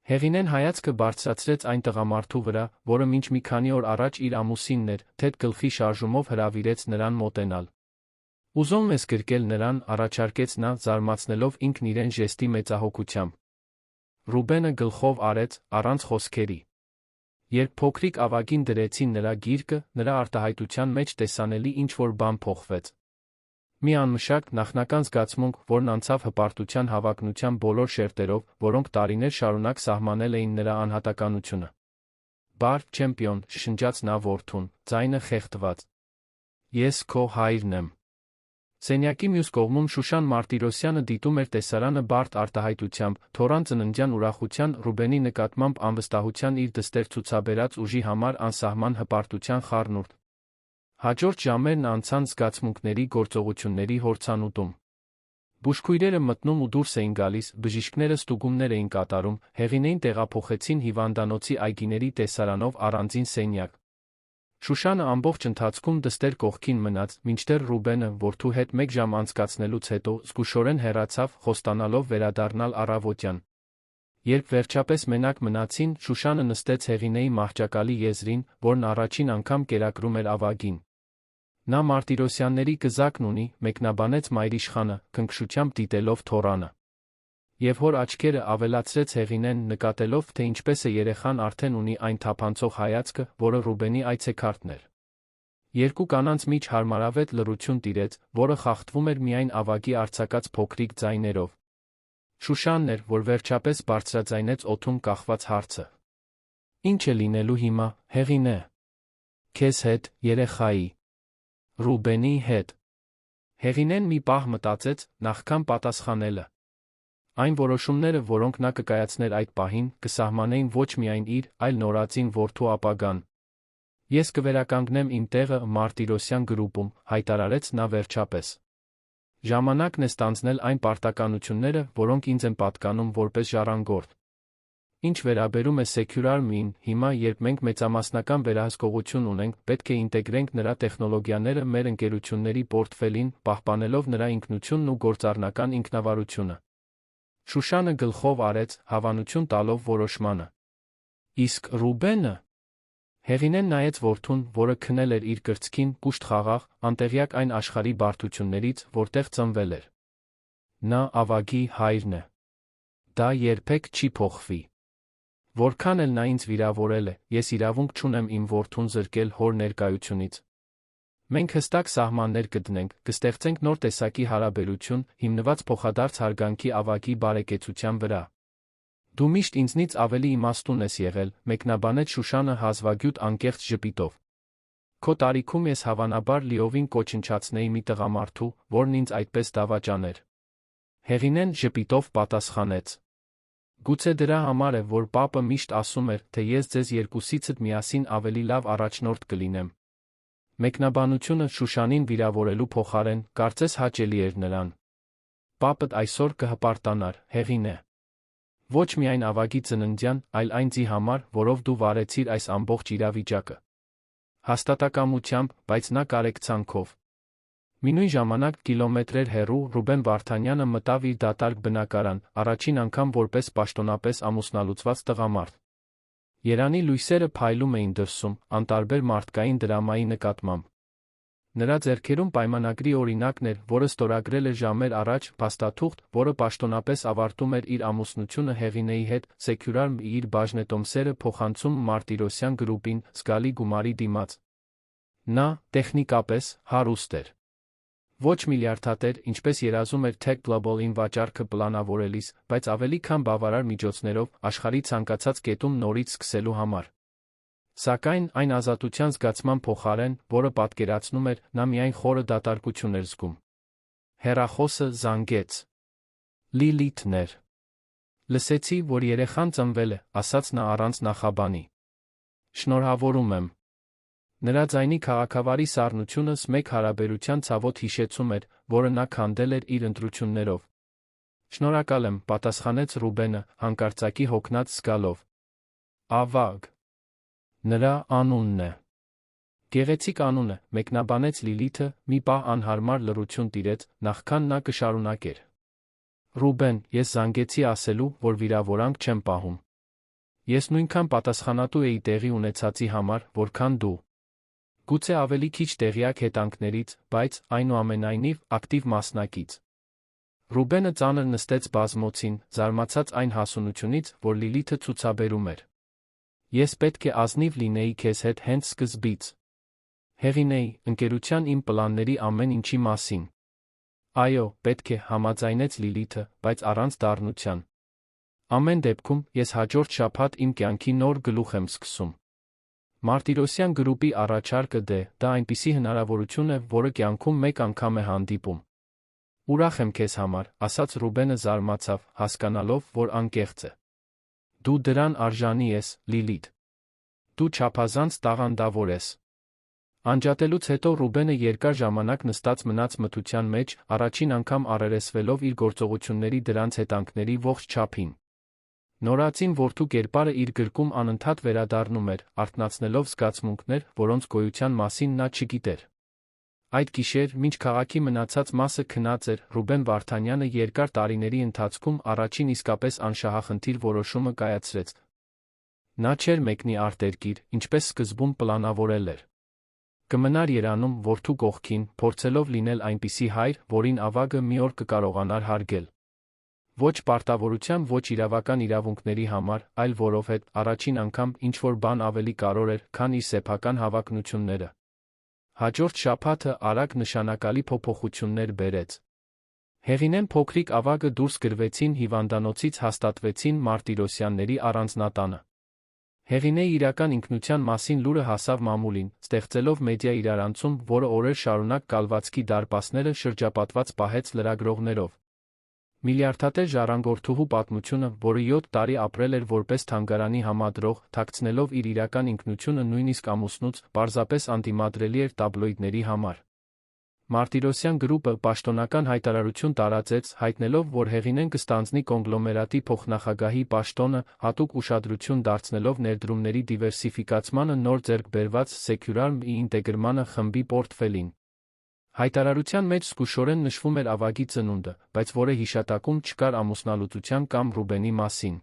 Speaker 1: Հեղինեն հայացքը բարձրացրեց այն տղամարդու վրա, որը մինչ մի քանի օր առաջ իր ամուսինն էր, թեթ գլխի շարժումով հրավիրեց նրան մոտենալ։ Ուզում ես գրկել նրան, առաջարկեց նա, զարմացնելով ինքն իրեն ժեստի մեծահոգությամբ։ Ռուբենը գլխով արեց, առանց խոսքերի։ Երբ փոքրիկ ավագին դրեցին նրա գիրկը, նրա արտահայտության մեջ տեսանելի ինչ-որ բան փոխվեց։ Մի անմշակ, նախնական զգացմունք, որն անցավ հպարտության հավակնության բոլոր շերտերով, որոնք տարիներ շարունակ սահմանել էին նրա անհատականությունը։ Բար, չեմպիոն, շշնջաց նա որդուն, ձայնը խեղդված։ Ես քո հայրն եմ։ Սենյակի մյուս կողմում Շուշան Մարտիրոսյանը դիտում էր տեսարանը բարդ արտահայտությամբ, թոռան ծննդյան ուրախության, Ռուբենի նկատմամբ անվստահության իր դստեր ցուցաբերած ուժի համար անսահման հպարտության խառնուրդ։ Հաջորդ ժամերն անցան զգացմունքների գործողությունների հորցանուտում։ Բուժքույրերը մտնում ու դուրս էին գալիս, բժիշկները ստուգումներ էին կատարում, Հեղինեին տեղափոխեցին հիվանդանոցի այգիների տեսարանով առանձին սենյակ։ Շուշանը ամբողջ ընթացքում դստեր կողքին մնաց, մինչդեռ Ռուբենը, որդու հետ 1 ժամ անցկացնելուց հետո, զգուշորեն հեռացավ, խոստանալով վերադառնալ առավոտյան։ Երբ վերջապես մենակ մնացին, Շուշանը նստեց Հեղինեի մահճակալի եզրին, որն առաջին անգամ կերակրում էր ավագին։ Նա Մարտիրոսյանների կզակն ունի, մեկնաբանեց մայրիշխանը, քնքշությամբ դիտելով թոռանը։ Եվ հոր աչքերը ավելացրեց Հեղինեն, նկատելով, թե ինչպես է երեխան արդեն ունի այն թափանցող հայացքը, որը Ռուբենի այցեքարտն էր։ Երկու կանանց միջ հարմարավետ լռություն տիրեց, որը խախտվում էր միայն ավագի արձակած փոքրիկ ձայներով։ Շուշանն էր, որ վերջապես բարձրաձայնեց օդում կախված հարցը. «Ինչ է լինելու հիմա, Հեղինե»։ «Քեզ հետ, երեխայի»։ «Ռուբենի հետ»։ Հեղինեն մի պահ մտածեց, նախքան պատասխանելը։ Այն որոշումները, որոնք նա կկայացներ այդ պահին, կսահմանեին ոչ միայն իր, այլ նորածին որդու ապագան։ «Ես կվերականգնեմ իմ տեղը Մարտիրոսյան գրուպում», հայտարարեց նա վերջապես։ «Ժամանակն է ստանձնել այն պարտականությունները, որոնք ինձ են պատկանում որպես ժառանգորդ։ Ինչ վերաբերում է Secure-Army-ին, հիմա, երբ մենք մեծամասնական վերահսկողություն ունենք, պետք է ինտեգրենք նրա տեխնոլոգիաները մեր ընկերությունների պորտֆելին, պահպանելով նրա ինքնությունն ու գործառնական ինքնավարությունը»։ Շուշանը գլխով արեց, հավանություն տալով որոշմանը։ «Իսկ Ռուբենը»։ Հեղինեն նայեց որդուն, որը քնել էր իր կրծքին, կուշտ խաղաղ, անտեղյակ այն աշխարհի բարդություններից, որտեղ ծնվել էր։ «Նա ավագի հայրն է։ Դա երբեք չի փոխվի։ Որքան էլ նա ինձ վիրավորել է, ես իրավունք չունեմ իմ որդուն զրկել հոր ներկայությունից։ Մենք հստակ սահմաններ կդնենք, կստեղծենք նոր տեսակի հարաբերություն, հիմնված փոխադարձ հարգանքի ավագի բարեկեցության վրա։ Դու միշտ ինձնից ավելի իմաստուն ես եղել», մեկնաբանեց Շուշանը հազվագյուտ անկեղծ ժպիտով։ «Քո տարիքում ես հավանաբար լիովին կոչնչացնեի մի տղամարդու, որն ինձ այդպես դավաճաներ»։ Հեղինեն ժպիտով պատասխանեց. «Գուցե դրա համար է, որ պապը միշտ ասում էր, թե ես ձեզ երկուսիցդ միասին ավելի լավ առաջնորդ կլինեմ»։ Մեկնաբանությունը Շուշանին վիրավորելու փոխարեն, կարծես հաճելի էր նրան։ «Պապդ այսօր կհպարտանար, Հեղինե։ Ոչ միայն ավագի ծննդյան, այլ այն ձի համար, որով դու վարեցիր այս ամբողջ իրավիճակը»։ Հաստատակամությամբ, բայց նա կարեկցանքով։ Մինույն ժամանակ կիլոմետրեր հեռու Ռուբեն Վարդանյանը մտավ իր դատարկ բնակարան, առաջին անգամ որպես պաշտոնապես ամուսնալուծված տղամարդ։ Երանի լույսերը փայլում էին դրսում, անտարբեր մարդկային դրամայի նկատմամբ։ Նրա ձեռքերում պայմանագրի օրինակն էր, որը ստորագրել էր ժամեր առաջ, փաստաթուղթ, որը պաշտոնապես ավարտում էր իր ամուսնությունը Հեղինեի հետ, Secure-Army իր բաժնետոմսերը փոխանցում Մարտիրոսյան գրուպին, զգալի գումարի դիմաց։ Նա, տեխնիկապես, հարուստ էր։ Ոչ միլիարդատեր, ինչպես երազում էր Tech Global-ին վաճառքը պլանավորելիս, բայց ավելի քան բավարար միջոցներով, աշխարհի ցանկացած կետում նորից սկսելու համար։ Սակայն, այն ազատության զգացման փոխարեն, որը պատկերացնում էր, նա միայն խորը դատարկություն էր զգում։ Հեռախոսը զանգեց։ Լիլիթն էր։ «Լսեցի, որ երեխան ծնվել է», ասաց նա առանց նախաբանի։ «Շնորհավորում եմ»։ Նրա ձայնի քաղաքավարի սառնությունս մեկ հարաբերության ցավոտ հիշեցում էր, որը նա քանդել էր իր ընտրություններով։ «Շնորհակալ եմ», պատասխանեց Ռուբենը, հանկարծակի հոգնած զգալով։ «Ավագ»։ Նրա անունն է։ «Գեղեցիկ անուն է», մեկնաբանեց Լիլիթը, մի պահ անհարմար լռություն տիրեց, նախքան նա կշարունակեր։ «Ռուբեն, ես զանգեցի ասելու, որ վիրավորանք չեմ պահում։ Ես նույնքան պատասխանատու էի տեղի ունեցածի համար, որքան դու։ Գուցե ավելի քիչ տեղյակ հետանքներից, բայց, այնուամենայնիվ, ակտիվ մասնակից»։ Ռուբենը ծանր նստեց բազմոցին, զարմացած այն հասունությունից, որ Լիլիթը ցուցաբերում էր։ «Ես պետք է ազնիվ լինեի քեզ հետ հենց սկզբից։ Հեղինեի, ընկերության իմ պլանների ամեն ինչի մասին»։ «Այո, պետք է», համաձայնեց Լիլիթը, բայց առանց դառնության։ «Ամեն դեպքում, ես հաջորդ շաբաթ իմ կյանքի նոր գլուխ եմ սկսում։ Մարտիրոսյան գրուպի առաջարկը դա այնպիսի հնարավորություն է, որը կյանքում մեկ անգամ է հանդիպում»։ «Ուրախ եմ քեզ համար», ասաց Ռուբենը զարմացավ, հասկանալով, որ անկեղծ է։ «Դու դրան արժանի ես, Լիլիթ։ Դու չափազանց տաղանդավոր ես»։ Անջատելուց հետո Ռուբենը երկար ժամանակ նստած մնաց մթության մեջ, առաջին անգամ առերեսվելով իր գործողությունների դրանց հետանքների ողջ չափին։ Նորածին որդու կերպարը իր գրկում անընդհատ վերադառնում էր, արթնացնելով զգացմունքներ, որոնց գոյության մասին նա չգիտեր։ Այդ գիշեր, մինչ քաղաքի մնացած մասը քնած էր, Ռուբեն Վարդանյանը երկար տարիների ընթացքում առաջին իսկապես անշահախնդիր որոշումը կայացրեց։ Նա չէր մեկնի արտերկիր, ինչպես սկզբում պլանավորել էր։ Կմնար Երանում, որդու կողքին, փորձելով լինել այնպիսի հայր, որին ավագը մի օր կկարողանար հարգել։ Ոչ պարտավորության, ոչ իրավական իրավունքների համար, այլ որովհետև առաջին անգամ ինչ-որ բան ավելի կարևոր էր, քան իր սեփական հավակնությունները։ Հաջորդ շաբաթը արագ նշանակալի փոփոխություններ բերեց։ Հեղինեն փոքրիկ ավագը դուրս գրվեցին հիվանդանոցից հաստատվեցին Մարտիրոսյանների առանձնատանը։ Հեղինեի իրական ինքնության մասին լուրը հասավ մամուլին, ստեղծելով մեդիա իրարանցում, որը օրեր շարունակ կալվածքի դարպասները շրջապատված պահեց լրագրողներով։ Միլիարդատեր ժառանգորդուհու պատմությունը, որը 7 տարի ապրել էր որպես թանգարանի համադրող, թաքցնելով իր իրական ինքնությունը նույնիսկ ամուսնուց, պարզապես անդիմադրելի էր տաբլոիդների համար։ Մարտիրոսյան գրուպը պաշտոնական հայտարարություն տարածեց, հայտնելով, որ Հեղինեն կստանձնի կոնգլոմերատի փոխնախագահի պաշտոնը, հատուկ ուշադրություն դարձնելով ներդրումների դիվերսիֆիկացմանը նոր ձեռք բերված Securarm-ի ինտեգրմանը խմբի պորտֆելին։ Հայտարարության մեջ զգուշորեն նշվում էր ավագի ծնունդը, բայց որը հիշատակում չկար ամուսնալուծության կամ Ռուբենի մասին։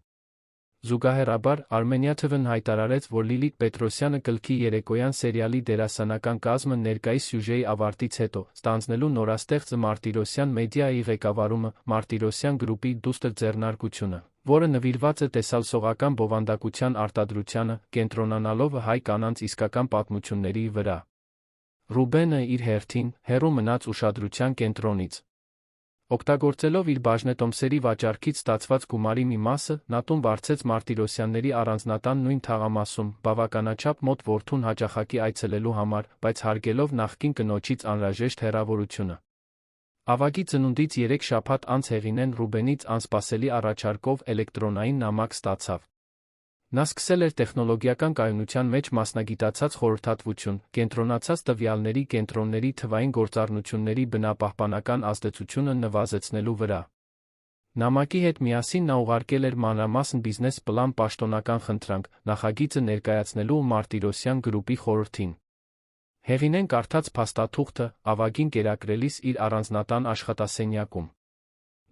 Speaker 1: Զուգահեռաբար, Armenia TV-ն հայտարարեց, որ Լիլիթ Պետրոսյանը կլքի երեկոյան սերիալի դերասանական կազմը ներկայիս սյուժեի ավարտից հետո, ստանձնելու նորաստեղծ Մարտիրոսյան մեդիայի ղեկավարումը, Մարտիրոսյան գրուպի դուստր ձեռնարկությունը, որը նվիրված է տեսալսողական բովանդակության արտադրությանը, կենտրոնանալով հայ կանանց իսկական պատմությունների վրա։ Ռուբենը իր հերթին հեռու մնաց ուշադրության կենտրոնից։ Օգտագործելով իր բաժնետոմսերի վաճառքից ստացված գումարի մի մասը, նա տուն վարձեց Մարտիրոսյանների առանձնատան նույն թաղամասում, բավականաչափ մոտ որդուն հաճախակի այցելելու համար, բայց հարգելով նախկին կնոջից անհրաժեշտ հեռավորությունը։ Ավագի ծնունդից 3 շաբաթ անց Հեղինեն Ռուբենից անսպասելի առաջարկով էլեկտրոնային նամակ ստացավ։ Նա սկսել էր տեխնոլոգիական կայունության մեջ մասնագիտացած խորհրդատվություն, կենտրոնացած տվյալների կենտրոնների թվային գործառնությունների բնապահպանական ազդեցությունը նվազեցնելու վրա։ Նամակի հետ միասին նա ուղարկել էր մանրամասն բիզնես պլան պաշտոնական խնդրանք, նախագիծը ներկայացնելու Մարտիրոսյան գրուպի խորհրդին։ Հեղինեն կարդաց փաստաթուղթը, ավագին կերակրելիս իր առանձնատան աշխատասենյակում։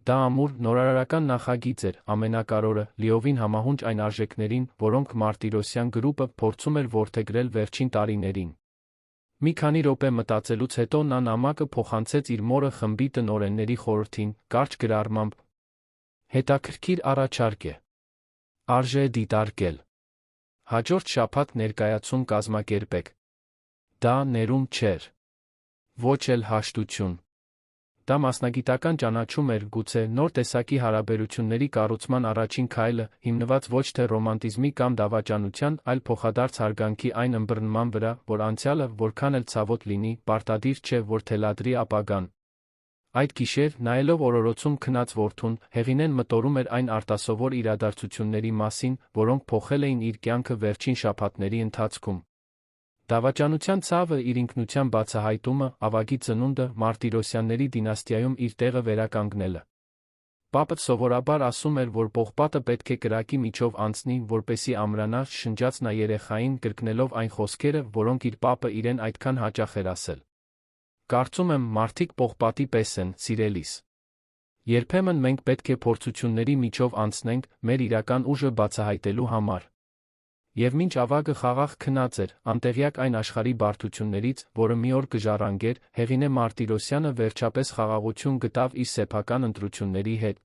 Speaker 1: Դա ամուր, նորարարական նախագիծ էր, ամենակարևորը, լիովին համահունչ այն արժեքներին, որոնք Մարտիրոսյան գրուպը փորձում էր որդեգրել վերջին տարիներին։ Մի քանի րոպե մտածելուց հետո նա նամակը փոխանցեց իր մորը խմբի տնօրենների խորհրդին, կարճ գրառմամբ. Հետաքրքիր առաջարկ է։ Արժե դիտարկել։ Հաջորդ շաբաթ ներկայացում կազմակերպեք։ Դա ներում չէր։ Ոչ էլ հաշտություն։ Դա մասնագիտական ճանաչում էր, գուցե նոր տեսակի հարաբերությունների կառուցման առաջին քայլը, հիմնված ոչ թե ռոմանտիզմի կամ դավաճանության, այլ փոխադարձ հարգանքի այն ըմբռնման վրա, որ անցյալը, որքան էլ ցավոտ լինի, պարտադիր չէ, որ թելադրի ապագան։ Այդ գիշեր, նայելով օրորոցում քնած որդուն, Հեղինեն մտորում էր այն արտասովոր իրադարձությունների մասին, որոնք փոխել էին իր կյանքը վերջին շաբաթների ընթացքում։ Դավաճանության ցավը, իր ինքնության բացահայտումը, ավագի ծնունդը, Մարտիրոսյանների դինաստիայում իր տեղը վերականգնելը։ Պապը սովորաբար ասում էր, որ պողպատը պետք է կրակի միջով անցնի, որպեսզի ամրանա, շնջաց նա երեխային, կրկնելով այն խոսքերը, որոնք իր պապը իրեն այդքան հաճախ էր ասել։ Կարծում եմ, մարդիկ պողպատի պես են, սիրելիս։ Երբեմն մենք պետք է փորձությունների միջով անցնենք, մեր իրական ուժը բացահայտելու համար։ Եվ մինչ ավագը խաղաղ քնած էր, անտեղյակ այն աշխարհի բարդություններից, որը մի օր կժառանգեր, Հեղինե Մարտիրոսյանը վերջապես խաղաղություն գտավ իր սեփական ընտրությունների հետ։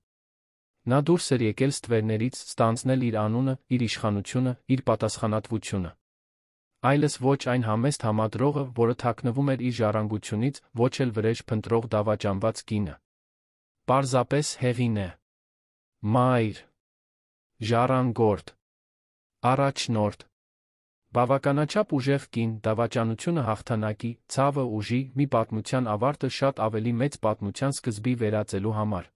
Speaker 1: Նա դուրս էր եկել ստվերներից, ստանձնել իր անունը, իր իշխանությունը, իր պատասխանատվությունը։ Այլս ոչ այն համեստ համադրողը, որը թաքնվում էր իր ժառանգությունից, ոչ էլ վրեժ փնտրող դավաճանված կինը։ Պարզապես Հեղինե։ Մայր։ Ժառանգորդ։ Առաջնորդ։ Բավականաչափ ուժեղ կին, դավաճանությունը հաղթանակի, ցավը ուժի, մի պատմության ավարտը շատ ավելի մեծ պատմության սկզբի վերածելու համար։